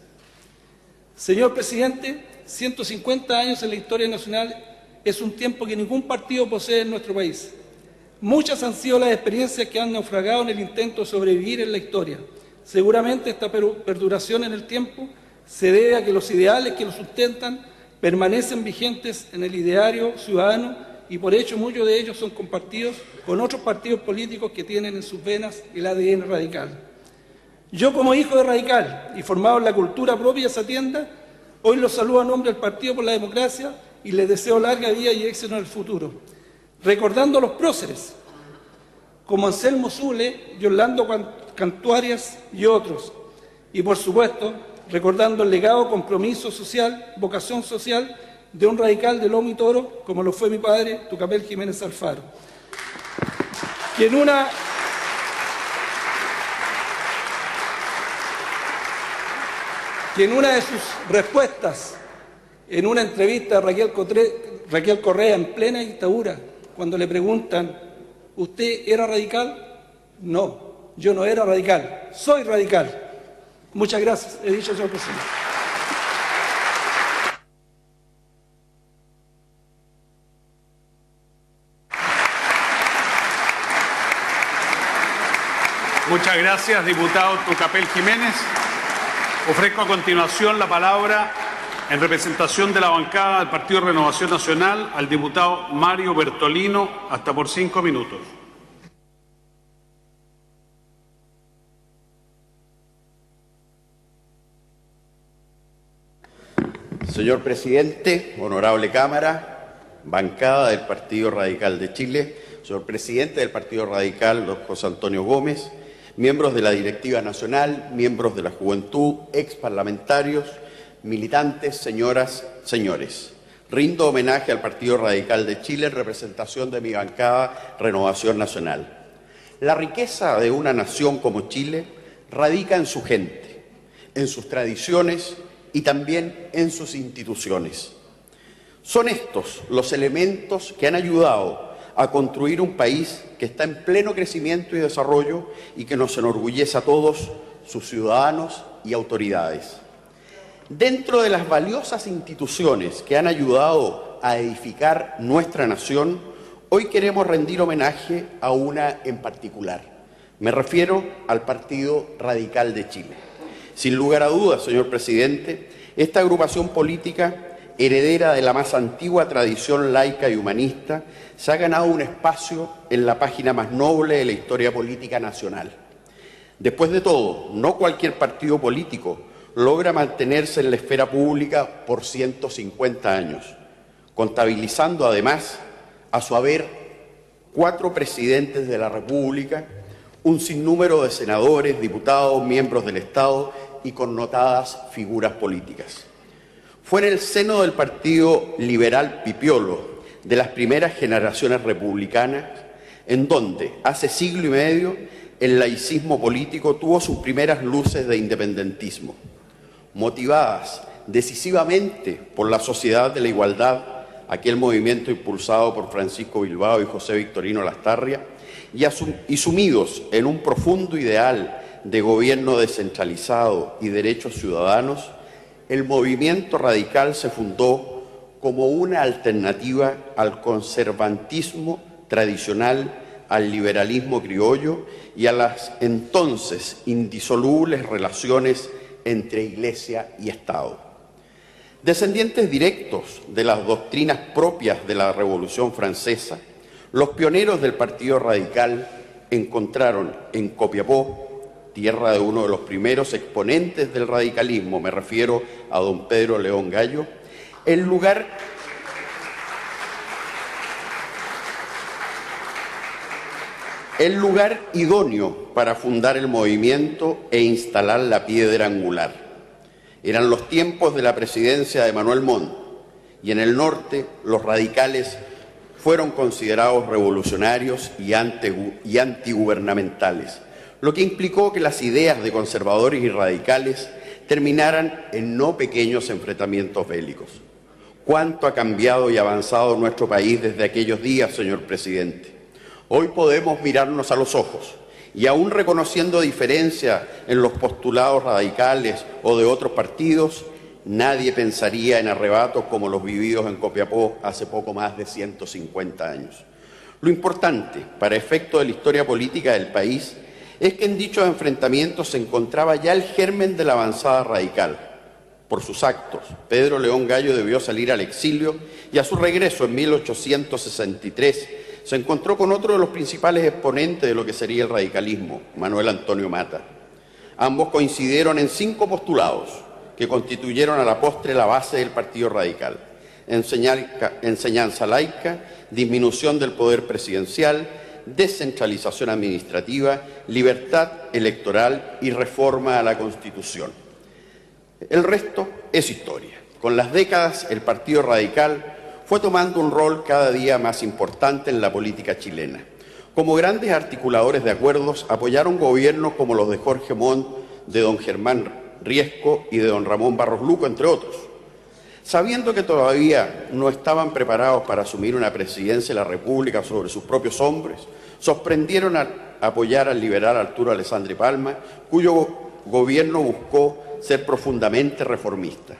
Señor presidente, 150 años en la historia nacional es un tiempo que ningún partido posee en nuestro país. Muchas han sido las experiencias que han naufragado en el intento de sobrevivir en la historia. Seguramente esta perduración en el tiempo se debe a que los ideales que lo sustentan permanecen vigentes en el ideario ciudadano y por hecho muchos de ellos son compartidos con otros partidos políticos que tienen en sus venas el ADN radical. Yo, como hijo de radical y formado en la cultura propia de esa tienda, hoy los saludo a nombre del Partido por la Democracia y les deseo larga vida y éxito en el futuro. Recordando a los próceres, como Anselmo Zule y Orlando Cantuarias y otros. Y por supuesto, recordando el legado, compromiso social, vocación social de un radical de lomo y toro, como lo fue mi padre, Tucapel Jiménez Alfaro. Que en una de sus respuestas, en una entrevista a Raquel Correa en plena dictadura, cuando le preguntan, ¿usted era radical? No, yo no era radical, soy radical. Muchas gracias, he dicho, señor presidente. Muchas gracias, diputado Tucapel Jiménez. Ofrezco a continuación la palabra en representación de la bancada del Partido Renovación Nacional al diputado Mario Bertolino, hasta por 5 minutos. Señor presidente, honorable Cámara, bancada del Partido Radical de Chile, señor presidente del Partido Radical, don José Antonio Gómez, miembros de la Directiva Nacional, miembros de la Juventud, exparlamentarios, militantes, señoras, señores. Rindo homenaje al Partido Radical de Chile en representación de mi bancada Renovación Nacional. La riqueza de una nación como Chile radica en su gente, en sus tradiciones y también en sus instituciones. Son estos los elementos que han ayudado a construir un país que está en pleno crecimiento y desarrollo y que nos enorgullece a todos, sus ciudadanos y autoridades. Dentro de las valiosas instituciones que han ayudado a edificar nuestra nación, hoy queremos rendir homenaje a una en particular. Me refiero al Partido Radical de Chile. Sin lugar a dudas, señor presidente, esta agrupación política, heredera de la más antigua tradición laica y humanista, se ha ganado un espacio en la página más noble de la historia política nacional. Después de todo, no cualquier partido político logra mantenerse en la esfera pública por 150 años, contabilizando además, a su haber, 4 presidentes de la República, un sinnúmero de senadores, diputados, miembros del Estado y connotadas figuras políticas. Fue en el seno del Partido Liberal Pipiolo, de las primeras generaciones republicanas, en donde, hace siglo y medio, el laicismo político tuvo sus primeras luces de independentismo. Motivadas decisivamente por la Sociedad de la Igualdad, aquel movimiento impulsado por Francisco Bilbao y José Victorino Lastarria, y sumidos en un profundo ideal de gobierno descentralizado y derechos ciudadanos, el movimiento radical se fundó como una alternativa al conservantismo tradicional, al liberalismo criollo y a las entonces indisolubles relaciones entre Iglesia y Estado. Descendientes directos de las doctrinas propias de la Revolución Francesa, los pioneros del Partido Radical encontraron en Copiapó, tierra de uno de los primeros exponentes del radicalismo, me refiero a don Pedro León Gallo, el lugar idóneo para fundar el movimiento e instalar la piedra angular. Eran los tiempos de la presidencia de Manuel Montt, y en el norte los radicales fueron considerados revolucionarios y antigubernamentales, lo que implicó que las ideas de conservadores y radicales terminaran en no pequeños enfrentamientos bélicos. ¿Cuánto ha cambiado y avanzado nuestro país desde aquellos días, señor presidente? Hoy podemos mirarnos a los ojos y, aún reconociendo diferencias en los postulados radicales o de otros partidos, nadie pensaría en arrebatos como los vividos en Copiapó hace poco más de 150 años. Lo importante, para efecto de la historia política del país, es que en dichos enfrentamientos se encontraba ya el germen de la avanzada radical. Por sus actos, Pedro León Gallo debió salir al exilio y a su regreso en 1863 se encontró con otro de los principales exponentes de lo que sería el radicalismo, Manuel Antonio Matta. Ambos coincidieron en 5 postulados que constituyeron a la postre la base del Partido Radical: enseñanza laica, disminución del poder presidencial, descentralización administrativa, libertad electoral y reforma a la Constitución. El resto es historia. Con las décadas, el Partido Radical fue tomando un rol cada día más importante en la política chilena. Como grandes articuladores de acuerdos, apoyaron gobiernos como los de Jorge Montt, de don Germán Riesco y de don Ramón Barros Luco, entre otros. Sabiendo que todavía no estaban preparados para asumir una presidencia de la República sobre sus propios hombres, sorprendieron a apoyar al liberal Arturo Alessandri Palma, cuyo gobierno buscó ser profundamente reformista.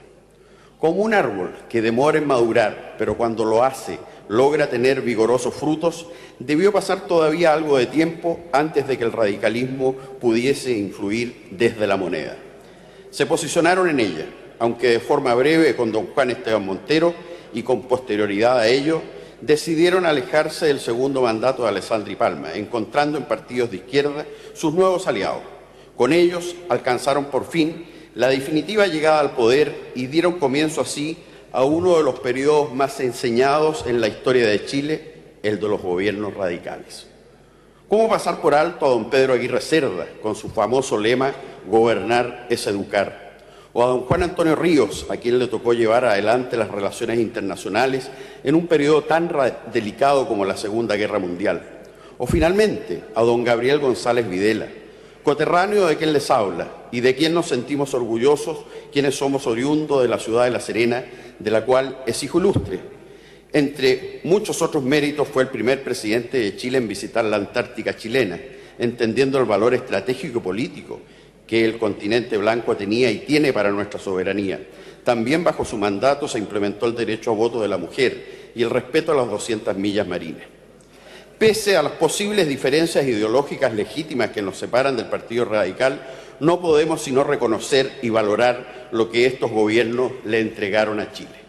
Como un árbol que demora en madurar, pero cuando lo hace logra tener vigorosos frutos, debió pasar todavía algo de tiempo antes de que el radicalismo pudiese influir desde la moneda. Se posicionaron en ella, aunque de forma breve con don Juan Esteban Montero y con posterioridad a ello, decidieron alejarse del segundo mandato de Alessandri Palma, encontrando en partidos de izquierda sus nuevos aliados. Con ellos alcanzaron por fin la definitiva llegada al poder y dieron comienzo así a uno de los periodos más enseñados en la historia de Chile, el de los gobiernos radicales. ¿Cómo pasar por alto a don Pedro Aguirre Cerda con su famoso lema «Gobernar es educar»? O a don Juan Antonio Ríos, a quien le tocó llevar adelante las relaciones internacionales en un periodo tan delicado como la Segunda Guerra Mundial. O finalmente a don Gabriel González Videla, coterráneo de quien les habla y de quien nos sentimos orgullosos quienes somos oriundos de la ciudad de La Serena, de la cual es hijo ilustre. Entre muchos otros méritos fue el primer presidente de Chile en visitar la Antártica chilena, entendiendo el valor estratégico y político que el continente blanco tenía y tiene para nuestra soberanía. También bajo su mandato se implementó el derecho a voto de la mujer y el respeto a las 200 millas marinas. Pese a las posibles diferencias ideológicas legítimas que nos separan del Partido Radical, no podemos sino reconocer y valorar lo que estos gobiernos le entregaron a Chile.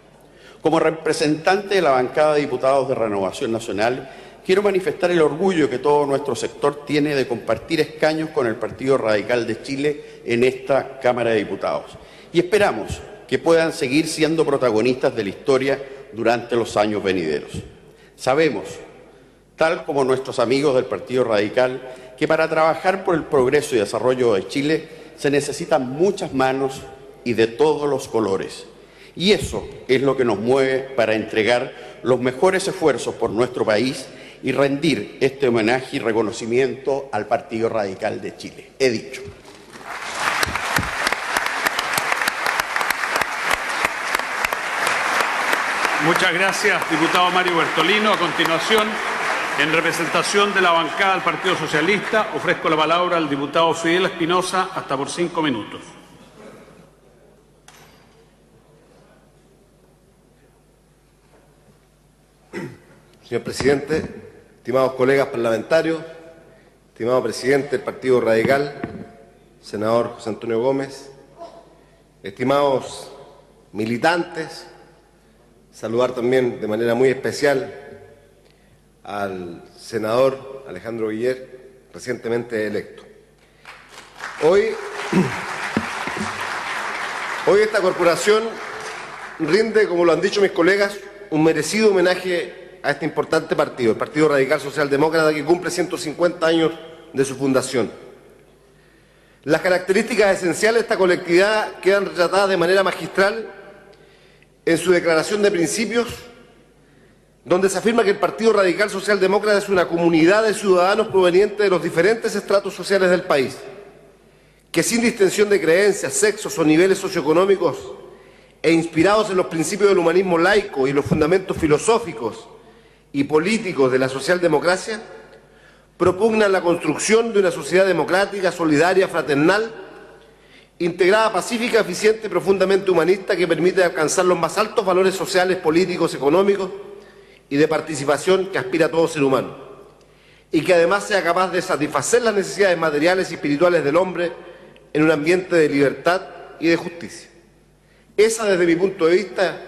Como representante de la bancada de diputados de Renovación Nacional, quiero manifestar el orgullo que todo nuestro sector tiene de compartir escaños con el Partido Radical de Chile en esta Cámara de Diputados. Y esperamos que puedan seguir siendo protagonistas de la historia durante los años venideros. Sabemos, tal como nuestros amigos del Partido Radical, que para trabajar por el progreso y desarrollo de Chile se necesitan muchas manos y de todos los colores. Y eso es lo que nos mueve para entregar los mejores esfuerzos por nuestro país y rendir este homenaje y reconocimiento al Partido Radical de Chile. He dicho. Muchas gracias, diputado Mario Bertolino. A continuación, en representación de la bancada del Partido Socialista, ofrezco la palabra al diputado Fidel Espinosa, hasta por 5 minutos. Señor presidente, estimados colegas parlamentarios, estimado presidente del Partido Radical, senador José Antonio Gómez, estimados militantes, saludar también de manera muy especial al senador Alejandro Guiller, recientemente electo. Hoy esta corporación rinde, como lo han dicho mis colegas, un merecido homenaje a este importante partido, el Partido Radical Socialdemócrata, que cumple 150 años de su fundación. Las características esenciales de esta colectividad quedan retratadas de manera magistral en su declaración de principios, donde se afirma que el Partido Radical Socialdemócrata es una comunidad de ciudadanos provenientes de los diferentes estratos sociales del país, que sin distinción de creencias, sexos o niveles socioeconómicos e inspirados en los principios del humanismo laico y los fundamentos filosóficos y políticos de la socialdemocracia, propugnan la construcción de una sociedad democrática, solidaria, fraternal, integrada, pacífica, eficiente y profundamente humanista, que permite alcanzar los más altos valores sociales, políticos, económicos y de participación que aspira a todo ser humano, y que además sea capaz de satisfacer las necesidades materiales y espirituales del hombre en un ambiente de libertad y de justicia. Esa, desde mi punto de vista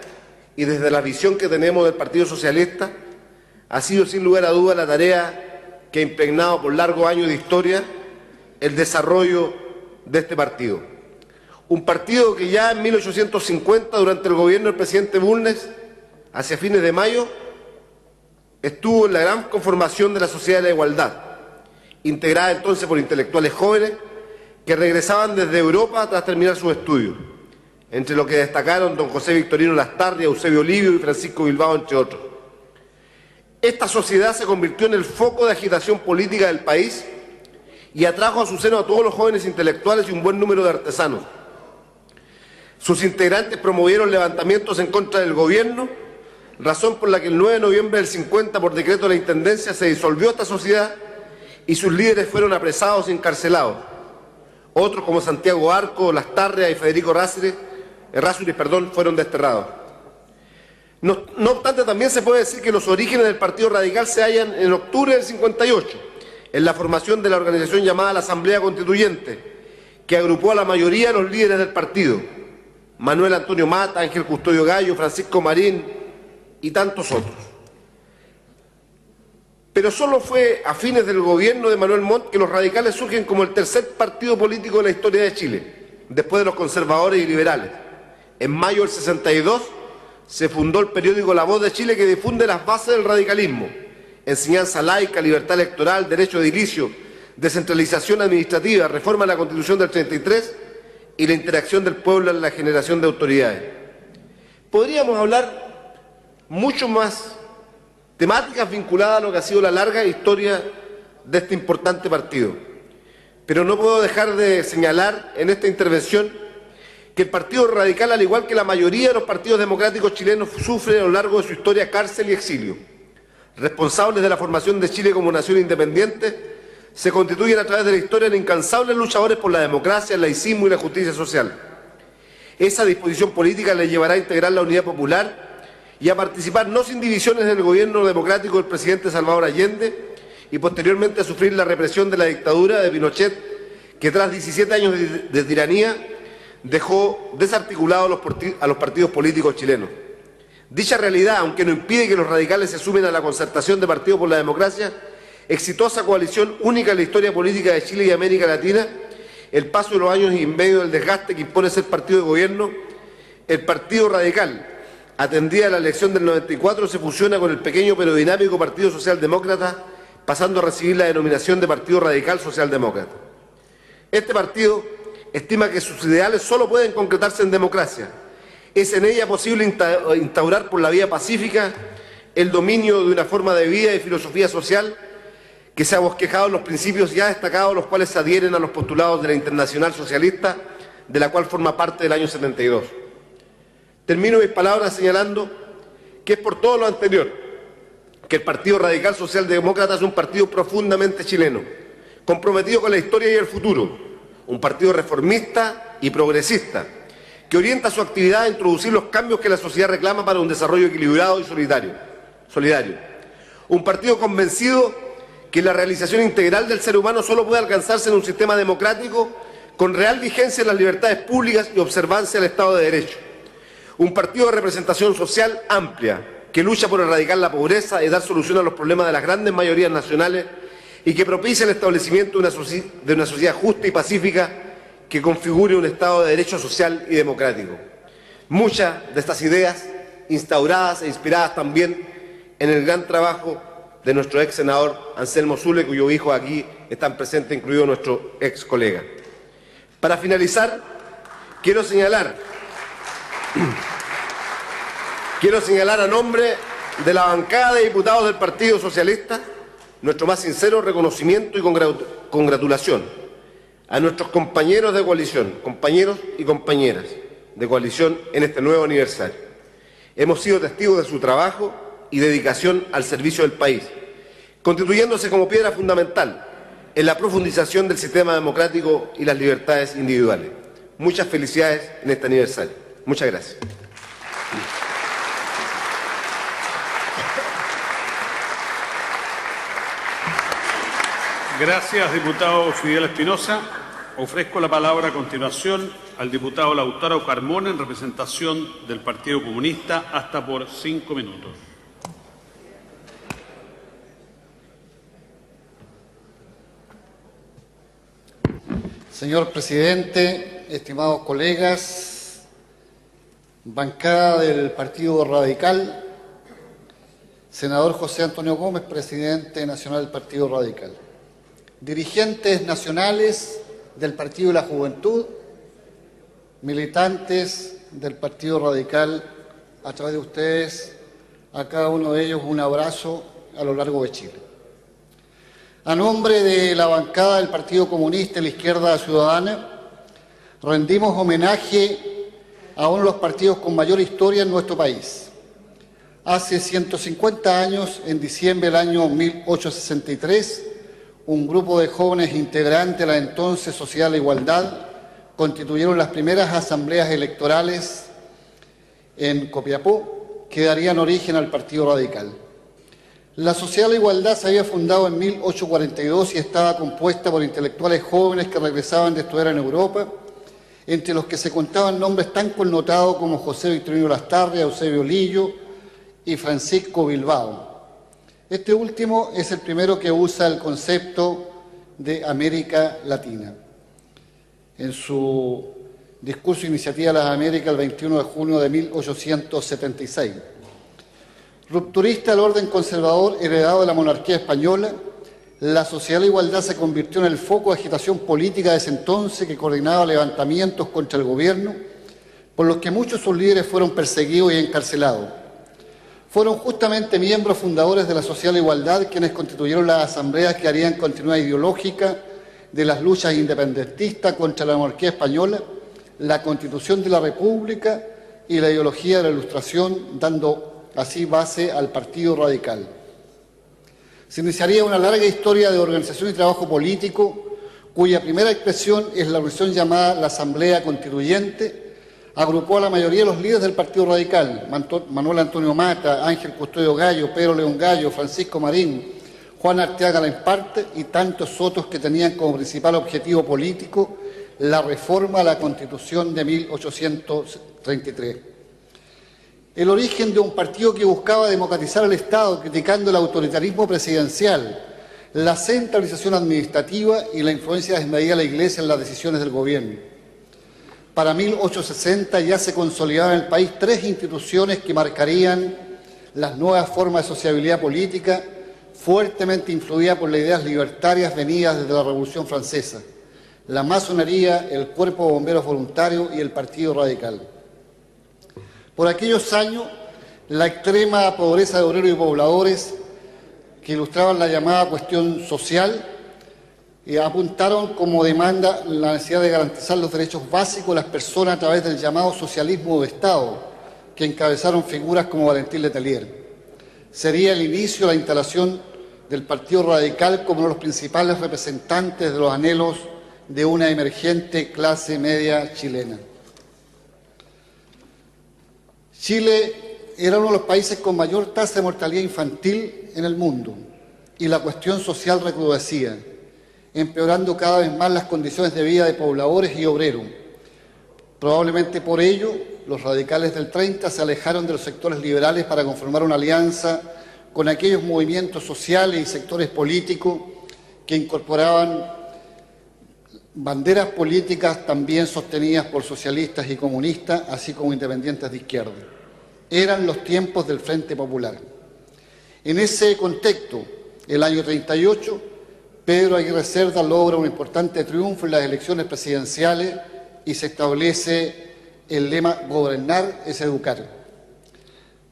y desde la visión que tenemos del Partido Socialista, ha sido sin lugar a duda la tarea que ha impregnado por largos años de historia el desarrollo de este partido. Un partido que ya en 1850, durante el gobierno del presidente Bulnes, hacia fines de mayo, estuvo en la gran conformación de la Sociedad de la Igualdad, integrada entonces por intelectuales jóvenes que regresaban desde Europa tras terminar sus estudios, entre los que destacaron don José Victorino Lastarria, Eusebio Olivio y Francisco Bilbao, entre otros. Esta sociedad se convirtió en el foco de agitación política del país y atrajo a su seno a todos los jóvenes intelectuales y un buen número de artesanos. Sus integrantes promovieron levantamientos en contra del gobierno, razón por la que el 9 de noviembre del 50, por decreto de la Intendencia, se disolvió esta sociedad y sus líderes fueron apresados y encarcelados. Otros, como Santiago Arco, Lastarria y Federico Ráceres, fueron desterrados. No obstante, también se puede decir que los orígenes del Partido Radical se hallan en octubre del 58, en la formación de la organización llamada la Asamblea Constituyente, que agrupó a la mayoría de los líderes del partido: Manuel Antonio Mata, Ángel Custodio Gallo, Francisco Marín y tantos otros. Pero solo fue a fines del gobierno de Manuel Montt que los radicales surgen como el tercer partido político de la historia de Chile, después de los conservadores y liberales. En mayo del 62 se fundó el periódico La Voz de Chile, que difunde las bases del radicalismo: enseñanza laica, libertad electoral, derecho de edilicio, descentralización administrativa, reforma de la Constitución del 33 y la interacción del pueblo en la generación de autoridades. Podríamos hablar mucho más temáticas vinculadas a lo que ha sido la larga historia de este importante partido, pero no puedo dejar de señalar en esta intervención que el Partido Radical, al igual que la mayoría de los partidos democráticos chilenos, sufre a lo largo de su historia cárcel y exilio. Responsables de la formación de Chile como nación independiente, se constituyen a través de la historia en incansables luchadores por la democracia, el laicismo y la justicia social. Esa disposición política les llevará a integrar la unidad popular y a participar no sin divisiones en el gobierno democrático del presidente Salvador Allende, y posteriormente a sufrir la represión de la dictadura de Pinochet, que tras 17 años de tiranía dejó desarticulados a los partidos políticos chilenos. Dicha realidad, aunque no impide que los radicales se sumen a la concertación de Partidos por la Democracia, exitosa coalición única en la historia política de Chile y América Latina, el paso de los años y en medio del desgaste que impone ser partido de gobierno, el Partido Radical, atendida a la elección del 94, se fusiona con el pequeño pero dinámico Partido Socialdemócrata, pasando a recibir la denominación de Partido Radical Socialdemócrata. Este partido estima que sus ideales solo pueden concretarse en democracia. Es en ella posible instaurar por la vía pacífica el dominio de una forma de vida y filosofía social que se ha bosquejado en los principios ya destacados, los cuales se adhieren a los postulados de la Internacional Socialista, de la cual forma parte del año 72. Termino mis palabras señalando que es por todo lo anterior que el Partido Radical Socialdemócrata es un partido profundamente chileno, comprometido con la historia y el futuro, un partido reformista y progresista, que orienta su actividad a introducir los cambios que la sociedad reclama para un desarrollo equilibrado y solidario. Un partido convencido que la realización integral del ser humano solo puede alcanzarse en un sistema democrático con real vigencia en las libertades públicas y observancia del Estado de Derecho. Un partido de representación social amplia, que lucha por erradicar la pobreza y dar solución a los problemas de las grandes mayorías nacionales y que propicia el establecimiento de una sociedad justa y pacífica que configure un Estado de Derecho social y democrático. Muchas de estas ideas, instauradas e inspiradas también en el gran trabajo de nuestro ex senador Anselmo Zule, cuyo hijo aquí están presentes, incluido nuestro ex colega. Para finalizar, quiero señalar a nombre de la bancada de diputados del Partido Socialista nuestro más sincero reconocimiento y congratulación a nuestros compañeros de coalición, compañeros y compañeras de coalición en este nuevo aniversario. Hemos sido testigos de su trabajo y dedicación al servicio del país, constituyéndose como piedra fundamental en la profundización del sistema democrático y las libertades individuales. Muchas felicidades en este aniversario. Muchas gracias. Gracias, diputado Fidel Espinosa. Ofrezco la palabra a continuación al diputado Lautaro Carmona en representación del Partido Comunista, hasta por 5 minutos. Señor presidente, estimados colegas, bancada del Partido Radical, senador José Antonio Gómez, presidente nacional del Partido Radical, dirigentes nacionales del Partido de la Juventud, militantes del Partido Radical, a través de ustedes, a cada uno de ellos un abrazo a lo largo de Chile. A nombre de la bancada del Partido Comunista y la Izquierda Ciudadana, rendimos homenaje a uno de los partidos con mayor historia en nuestro país. Hace 150 años, en diciembre del año 1863, un grupo de jóvenes integrantes de la entonces Sociedad de la Igualdad constituyeron las primeras asambleas electorales en Copiapó, que darían origen al Partido Radical. La Sociedad de la Igualdad se había fundado en 1842 y estaba compuesta por intelectuales jóvenes que regresaban de estudiar en Europa, entre los que se contaban nombres tan connotados como José Victorino Lastarria, Eusebio Lillo y Francisco Bilbao. Este último es el primero que usa el concepto de América Latina. En su discurso Iniciativa de las Américas el 21 de junio de 1876. Rupturista del orden conservador heredado de la monarquía española, la Sociedad de la Igualdad se convirtió en el foco de agitación política de ese entonces que coordinaba levantamientos contra el gobierno, por los que muchos de sus líderes fueron perseguidos y encarcelados. Fueron justamente miembros fundadores de la Sociedad de la Igualdad quienes constituyeron las asambleas que harían continuidad ideológica de las luchas independentistas contra la monarquía española, la Constitución de la República y la ideología de la Ilustración, dando así base al Partido Radical. Se iniciaría una larga historia de organización y trabajo político, cuya primera expresión es la reunión llamada la Asamblea Constituyente. Agrupó a la mayoría de los líderes del Partido Radical, Manuel Antonio Mata, Ángel Custodio Gallo, Pedro León Gallo, Francisco Marín, Juan Arteaga Lamparte y tantos otros que tenían como principal objetivo político la reforma a la Constitución de 1833. El origen de un partido que buscaba democratizar el Estado, criticando el autoritarismo presidencial, la centralización administrativa y la influencia desmedida de la Iglesia en las decisiones del gobierno. Para 1860 ya se consolidaban en el país tres instituciones que marcarían las nuevas formas de sociabilidad política, fuertemente influida por las ideas libertarias venidas desde la Revolución Francesa: la masonería, el Cuerpo de Bomberos Voluntarios y el Partido Radical. Por aquellos años, la extrema pobreza de obreros y pobladores, que ilustraban la llamada cuestión social, apuntaron como demanda la necesidad de garantizar los derechos básicos de las personas a través del llamado socialismo de Estado, que encabezaron figuras como Valentín Letelier. Sería el inicio de la instalación del Partido Radical como uno de los principales representantes de los anhelos de una emergente clase media chilena. Chile era uno de los países con mayor tasa de mortalidad infantil en el mundo y la cuestión social recrudecía, empeorando cada vez más las condiciones de vida de pobladores y obreros. Probablemente por ello, los radicales del 30 se alejaron de los sectores liberales para conformar una alianza con aquellos movimientos sociales y sectores políticos que incorporaban banderas políticas también sostenidas por socialistas y comunistas, así como independientes de izquierda. Eran los tiempos del Frente Popular. En ese contexto, el año 38, Pedro Aguirre Cerda logra un importante triunfo en las elecciones presidenciales y se establece el lema «Gobernar es educar».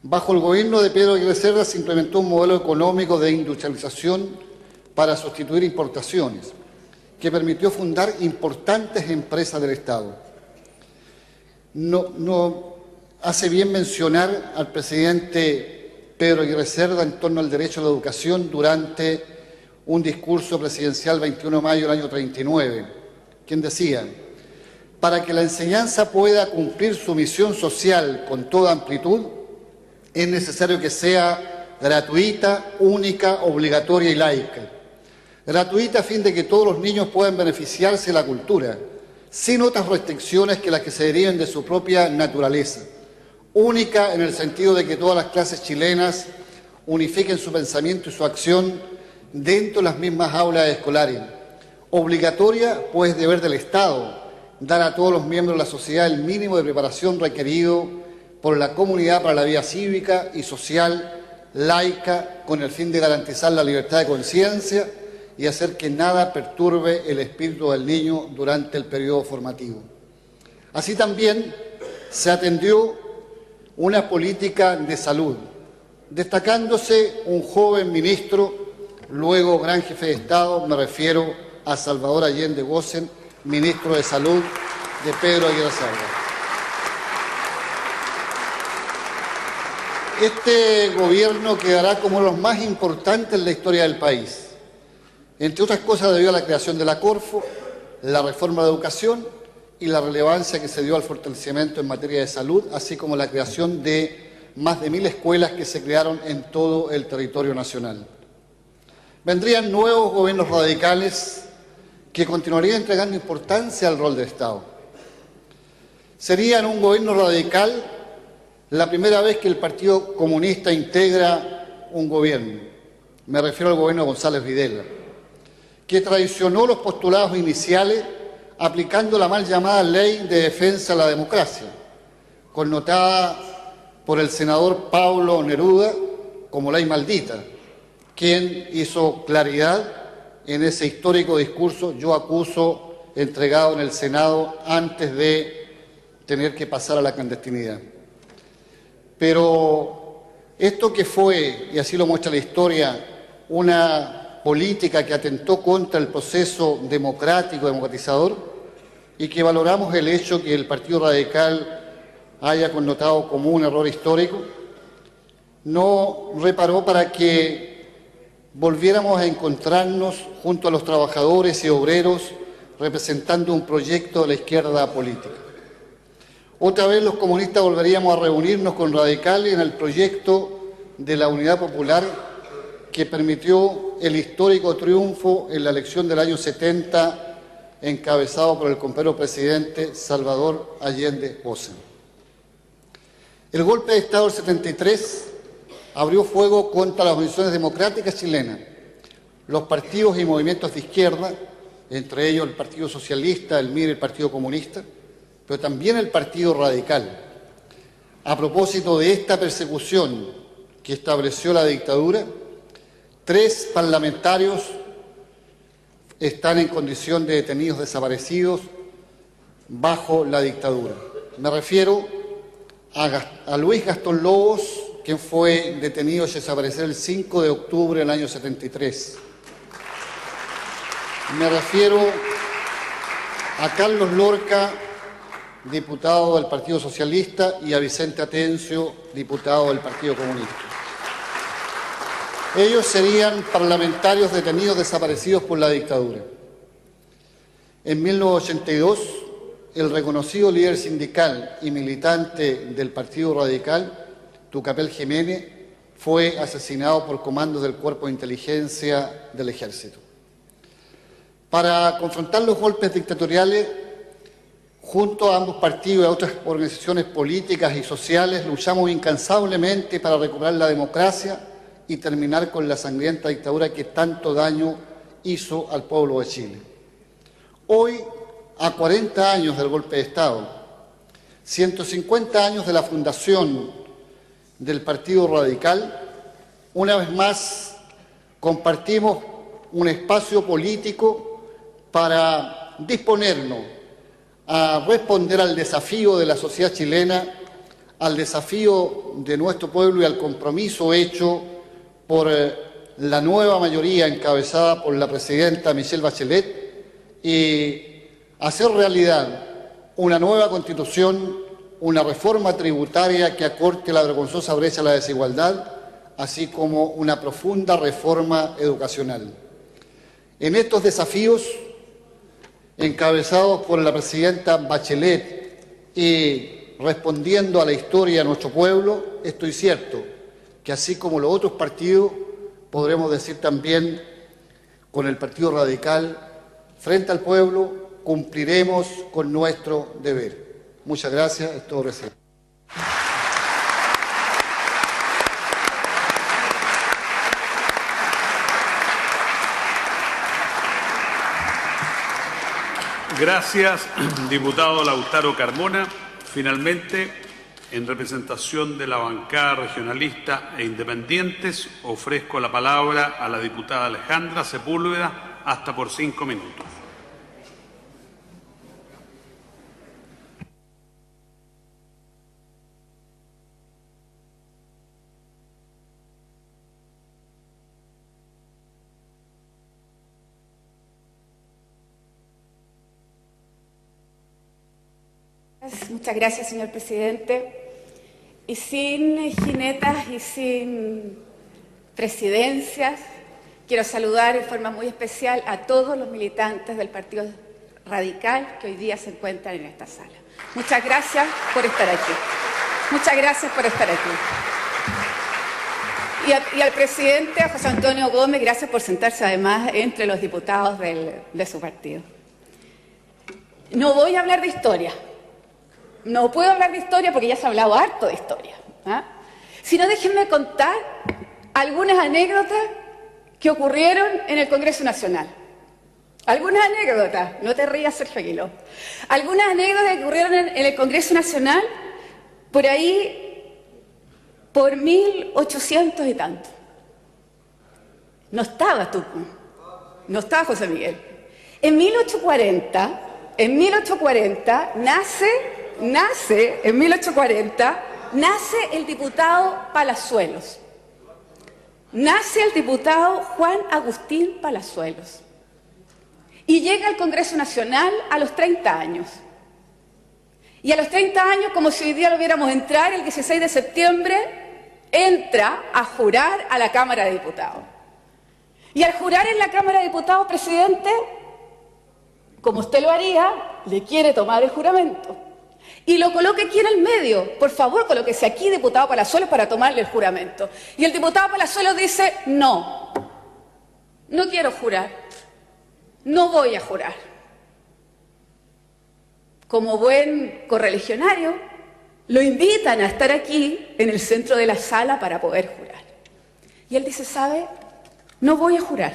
Bajo el gobierno de Pedro Aguirre Cerda se implementó un modelo económico de industrialización para sustituir importaciones, que permitió fundar importantes empresas del Estado. No hace bien mencionar al presidente Pedro Aguirre Cerda en torno al derecho a la educación durante un discurso presidencial 21 de mayo del año 39, quien decía: para que la enseñanza pueda cumplir su misión social con toda amplitud, es necesario que sea gratuita, única, obligatoria y laica. Gratuita a fin de que todos los niños puedan beneficiarse de la cultura, sin otras restricciones que las que se deriven de su propia naturaleza. Única en el sentido de que todas las clases chilenas unifiquen su pensamiento y su acción dentro de las mismas aulas escolares. Obligatoria, pues deber del Estado, dar a todos los miembros de la sociedad el mínimo de preparación requerido por la comunidad para la vida cívica y social, laica, con el fin de garantizar la libertad de conciencia y hacer que nada perturbe el espíritu del niño durante el periodo formativo. Así también se atendió una política de salud, destacándose un joven ministro, luego gran jefe de Estado, me refiero a Salvador Allende Gossen, ministro de Salud de Pedro Aguirre Cerda. Este gobierno quedará como uno de los más importantes en la historia del país, entre otras cosas debido a la creación de la Corfo, la reforma de la educación y la relevancia que se dio al fortalecimiento en materia de salud, así como la creación de más de 1000 escuelas que se crearon en todo el territorio nacional. Vendrían nuevos gobiernos radicales que continuarían entregando importancia al rol del Estado. Sería en un gobierno radical la primera vez que el Partido Comunista integra un gobierno. Me refiero al gobierno de González Videla, que traicionó los postulados iniciales aplicando la mal llamada Ley de Defensa de la Democracia, connotada por el senador Pablo Neruda como ley maldita, quien hizo claridad en ese histórico discurso "yo acuso", entregado en el Senado antes de tener que pasar a la clandestinidad. Pero esto que fue, y así lo muestra la historia, una política que atentó contra el proceso democrático, democratizador, y que valoramos el hecho que el Partido Radical haya connotado como un error histórico, no reparó para que volviéramos a encontrarnos junto a los trabajadores y obreros representando un proyecto de la izquierda política. Otra vez los comunistas volveríamos a reunirnos con radicales en el proyecto de la Unidad Popular que permitió el histórico triunfo en la elección del año 70, encabezado por el compañero presidente Salvador Allende Osen. El golpe de Estado del 73 abrió fuego contra las organizaciones democráticas chilenas, los partidos y movimientos de izquierda, entre ellos el Partido Socialista, el MIR y el Partido Comunista, pero también el Partido Radical. A propósito de esta persecución que estableció la dictadura, 3 parlamentarios están en condición de detenidos desaparecidos bajo la dictadura. Me refiero a Luis Gastón Lobos, quien fue detenido y desapareció el 5 de octubre del año 73. Me refiero a Carlos Lorca, diputado del Partido Socialista, y a Vicente Atencio, diputado del Partido Comunista. Ellos serían parlamentarios detenidos desaparecidos por la dictadura. En 1982, el reconocido líder sindical y militante del Partido Radical, Tucapel Jiménez, fue asesinado por comandos del Cuerpo de Inteligencia del Ejército. Para confrontar los golpes dictatoriales, junto a ambos partidos y a otras organizaciones políticas y sociales, luchamos incansablemente para recuperar la democracia y terminar con la sangrienta dictadura que tanto daño hizo al pueblo de Chile. Hoy, a 40 años del golpe de Estado, 150 años de la fundación del Partido Radical, una vez más compartimos un espacio político para disponernos a responder al desafío de la sociedad chilena, al desafío de nuestro pueblo y al compromiso hecho por la nueva mayoría encabezada por la presidenta Michelle Bachelet, y hacer realidad una nueva constitución, una reforma tributaria que acorte la vergonzosa brecha de la desigualdad, así como una profunda reforma educacional. En estos desafíos, encabezados por la presidenta Bachelet y respondiendo a la historia de nuestro pueblo, estoy cierto que así como los otros partidos, podremos decir también con el Partido Radical, frente al pueblo, cumpliremos con nuestro deber. Muchas gracias, es todo, presidente. Gracias, diputado Lautaro Carmona. Finalmente, en representación de la bancada regionalista e independientes, ofrezco la palabra a la diputada Alejandra Sepúlveda, hasta por 5 minutos. Muchas gracias, señor presidente. Y sin jinetas y sin presidencias, quiero saludar en forma muy especial a todos los militantes del Partido radical que hoy día se encuentran en esta sala. Muchas gracias por estar aquí. Muchas gracias por estar aquí. Y al presidente, a José Antonio Gómez, gracias por sentarse además entre los diputados de su partido. No voy a hablar de historia. No puedo hablar de historia porque ya se ha hablado harto de historia. Sino déjenme contar algunas anécdotas que ocurrieron en el Congreso Nacional. Algunas anécdotas, no te rías, Sergio Aguiló. Algunas anécdotas que ocurrieron en el Congreso Nacional por ahí, por 1800 y tanto. No estabas tú, no estaba José Miguel. En 1840 nace el diputado Palazuelos. Nace el diputado Juan Agustín Palazuelos. Y llega al Congreso Nacional a los 30 años. Y a los 30 años, como si hoy día lo viéramos entrar, el 16 de septiembre, entra a jurar a la Cámara de Diputados. Y al jurar en la Cámara de Diputados, presidente, como usted lo haría, le quiere tomar el juramento. Y lo coloca aquí en el medio. Por favor, colóquese aquí, diputado Palazuelos, para tomarle el juramento. Y el diputado Palazuelos dice, no quiero jurar, no voy a jurar. Como buen correligionario, lo invitan a estar aquí, en el centro de la sala, para poder jurar. Y él dice, ¿sabe? No voy a jurar.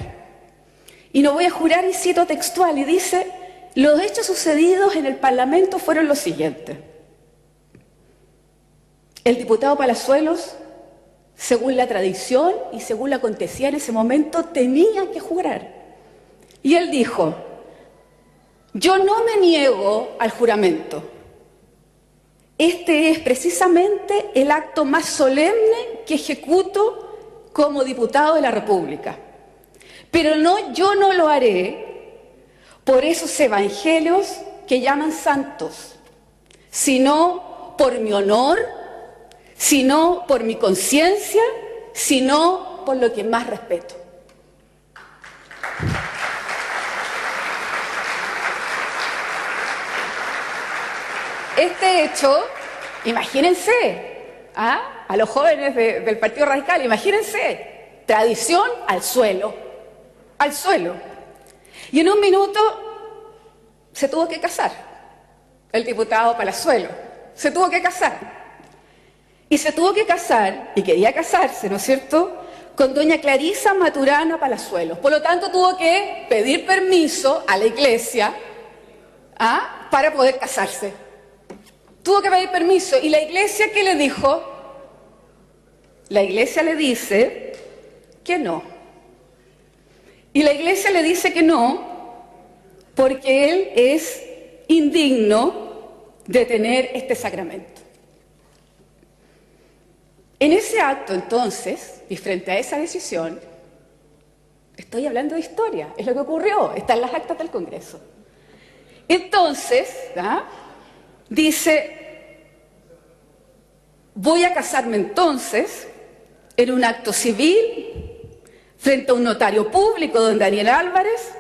Y no voy a jurar, y cito textual, y dice, los hechos sucedidos en el Parlamento fueron los siguientes. El diputado Palazuelos, según la tradición y según lo que acontecía en ese momento, tenía que jurar. Y él dijo, yo no me niego al juramento. Este es precisamente el acto más solemne que ejecuto como diputado de la República. Pero yo no lo haré por esos evangelios que llaman santos, sino por mi honor, sino por mi conciencia, sino por lo que más respeto. Este hecho, imagínense, a los jóvenes del Partido Radical, imagínense, tradición al suelo. Y en un minuto se tuvo que casar, el diputado Palazuelos, se tuvo que casar. Y se tuvo que casar, y quería casarse, ¿no es cierto?, con doña Clarisa Maturana Palazuelos. Por lo tanto, tuvo que pedir permiso a la iglesia para poder casarse. Tuvo que pedir permiso. ¿Y la iglesia qué le dijo? La iglesia le dice que no. Y la iglesia le dice que no porque él es indigno de tener este sacramento. En ese acto, entonces, y frente a esa decisión, estoy hablando de historia, es lo que ocurrió, está en las actas del Congreso. Entonces, dice, voy a casarme entonces en un acto civil frente a un notario público, don Daniel Álvarez,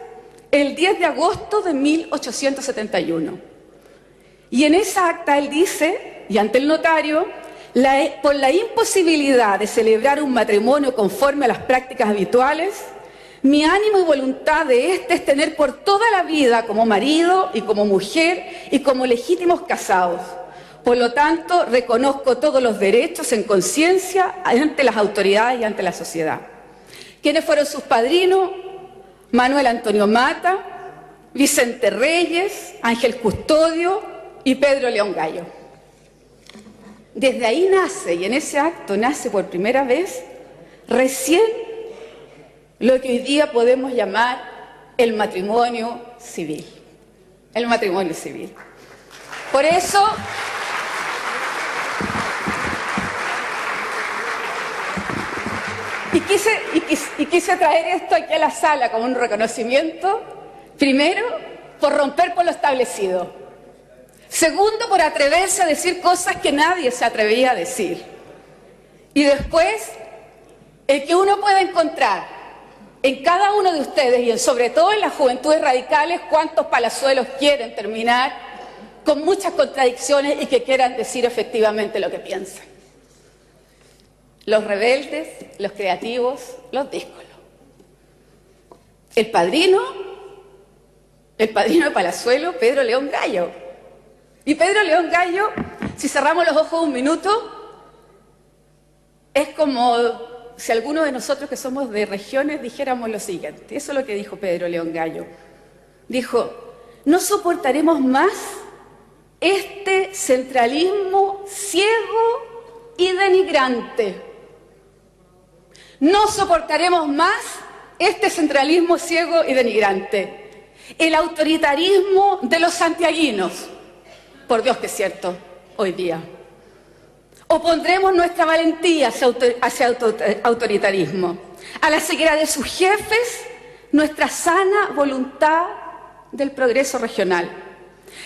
el 10 de agosto de 1871. Y en esa acta él dice, y ante el notario, por la imposibilidad de celebrar un matrimonio conforme a las prácticas habituales, mi ánimo y voluntad de este es tener por toda la vida como marido y como mujer y como legítimos casados. Por lo tanto, reconozco todos los derechos en conciencia ante las autoridades y ante la sociedad. ¿Quiénes fueron sus padrinos? Manuel Antonio Mata, Vicente Reyes, Ángel Custodio y Pedro León Gallo. Desde ahí nace, y en ese acto nace por primera vez, recién lo que hoy día podemos llamar el matrimonio civil. El matrimonio civil. Por eso, y quise traer esto aquí a la sala como un reconocimiento, primero, por romper con lo establecido. Segundo, por atreverse a decir cosas que nadie se atrevía a decir. Y después, el que uno pueda encontrar en cada uno de ustedes y sobre todo en las juventudes radicales, cuántos palazuelos quieren terminar con muchas contradicciones y que quieran decir efectivamente lo que piensan. Los rebeldes, los creativos, los díscolos. El padrino de Palazuelo, Pedro León Gallo. Y Pedro León Gallo, si cerramos los ojos un minuto, es como si algunos de nosotros que somos de regiones dijéramos lo siguiente. Eso es lo que dijo Pedro León Gallo. Dijo, no soportaremos más este centralismo ciego y denigrante. No soportaremos más este centralismo ciego y denigrante. El autoritarismo de los santiaguinos. Por Dios que es cierto, hoy día. Opondremos nuestra valentía hacia autoritarismo. A la ceguera de sus jefes, nuestra sana voluntad del progreso regional.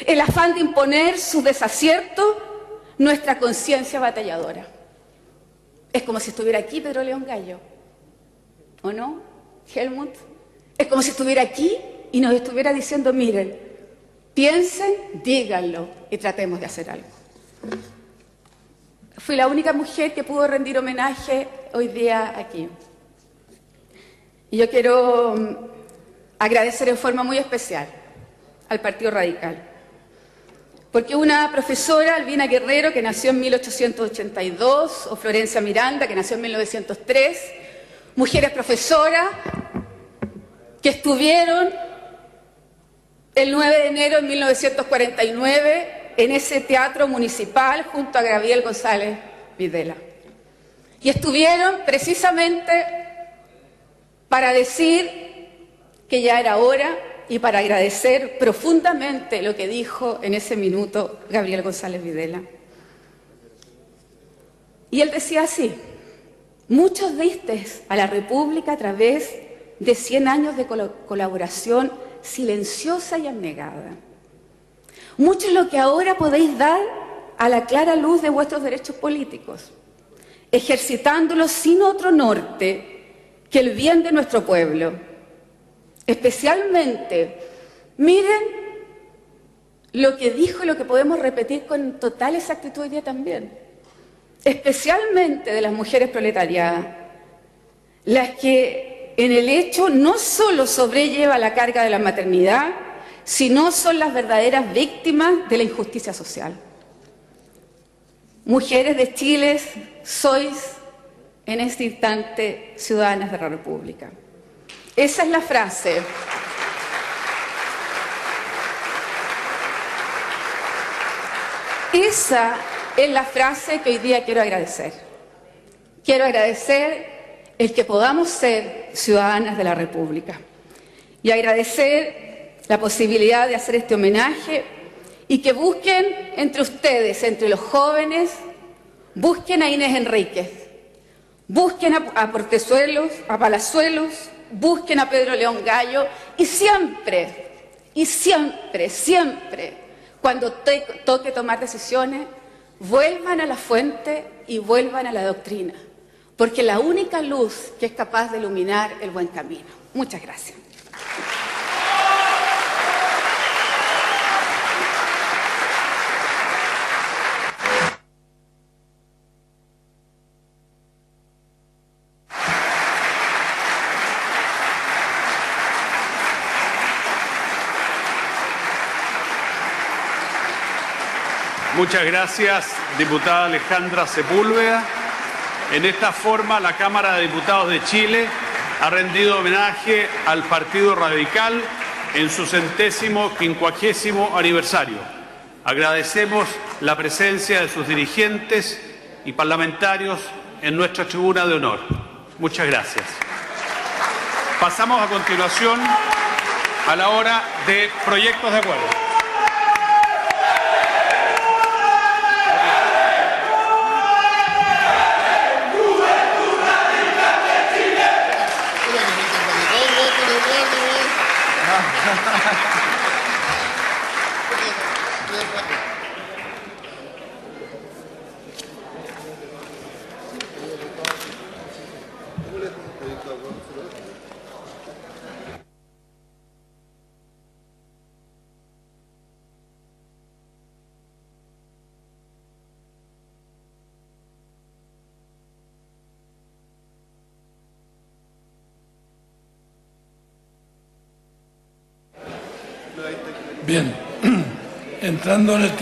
El afán de imponer sus desaciertos, nuestra conciencia batalladora. Es como si estuviera aquí Pedro León Gallo, ¿o no, Helmut? Es como si estuviera aquí y nos estuviera diciendo, miren, piensen, díganlo y tratemos de hacer algo. Fui la única mujer que pudo rendir homenaje hoy día aquí. Y yo quiero agradecer en forma muy especial al Partido Radical. Porque una profesora, Albina Guerrero, que nació en 1882, o Florencia Miranda, que nació en 1903, mujeres profesoras que estuvieron el 9 de enero de 1949 en ese teatro municipal junto a Gabriel González Videla. Y estuvieron precisamente para decir que ya era hora y para agradecer profundamente lo que dijo en ese minuto Gabriel González Videla. Y él decía así, muchos disteis a la República a través de 100 años de colaboración silenciosa y abnegada. Mucho es lo que ahora podéis dar a la clara luz de vuestros derechos políticos, ejercitándolos sin otro norte que el bien de nuestro pueblo. Especialmente, miren lo que dijo y lo que podemos repetir con total exactitud hoy día también, especialmente de las mujeres proletariadas, las que en el hecho no solo sobrelleva la carga de la maternidad, sino son las verdaderas víctimas de la injusticia social. Mujeres de Chile, sois en este instante ciudadanas de la República. Esa es la frase. Esa es la frase que hoy día quiero agradecer. Quiero agradecer el que podamos ser ciudadanas de la República y agradecer la posibilidad de hacer este homenaje y que busquen entre ustedes, entre los jóvenes, busquen a Inés Enríquez, busquen a Portezuelos, a Palazuelos, busquen a Pedro León Gallo y siempre, cuando toque tomar decisiones, vuelvan a la fuente y vuelvan a la doctrina, porque la única luz que es capaz de iluminar el buen camino. Muchas gracias. Muchas gracias, diputada Alejandra Sepúlveda. En esta forma, la Cámara de Diputados de Chile ha rendido homenaje al Partido Radical en su 150º aniversario. Agradecemos la presencia de sus dirigentes y parlamentarios en nuestra tribuna de honor. Muchas gracias. Pasamos a continuación a la hora de proyectos de acuerdo. Bien, entrando en el tiempo.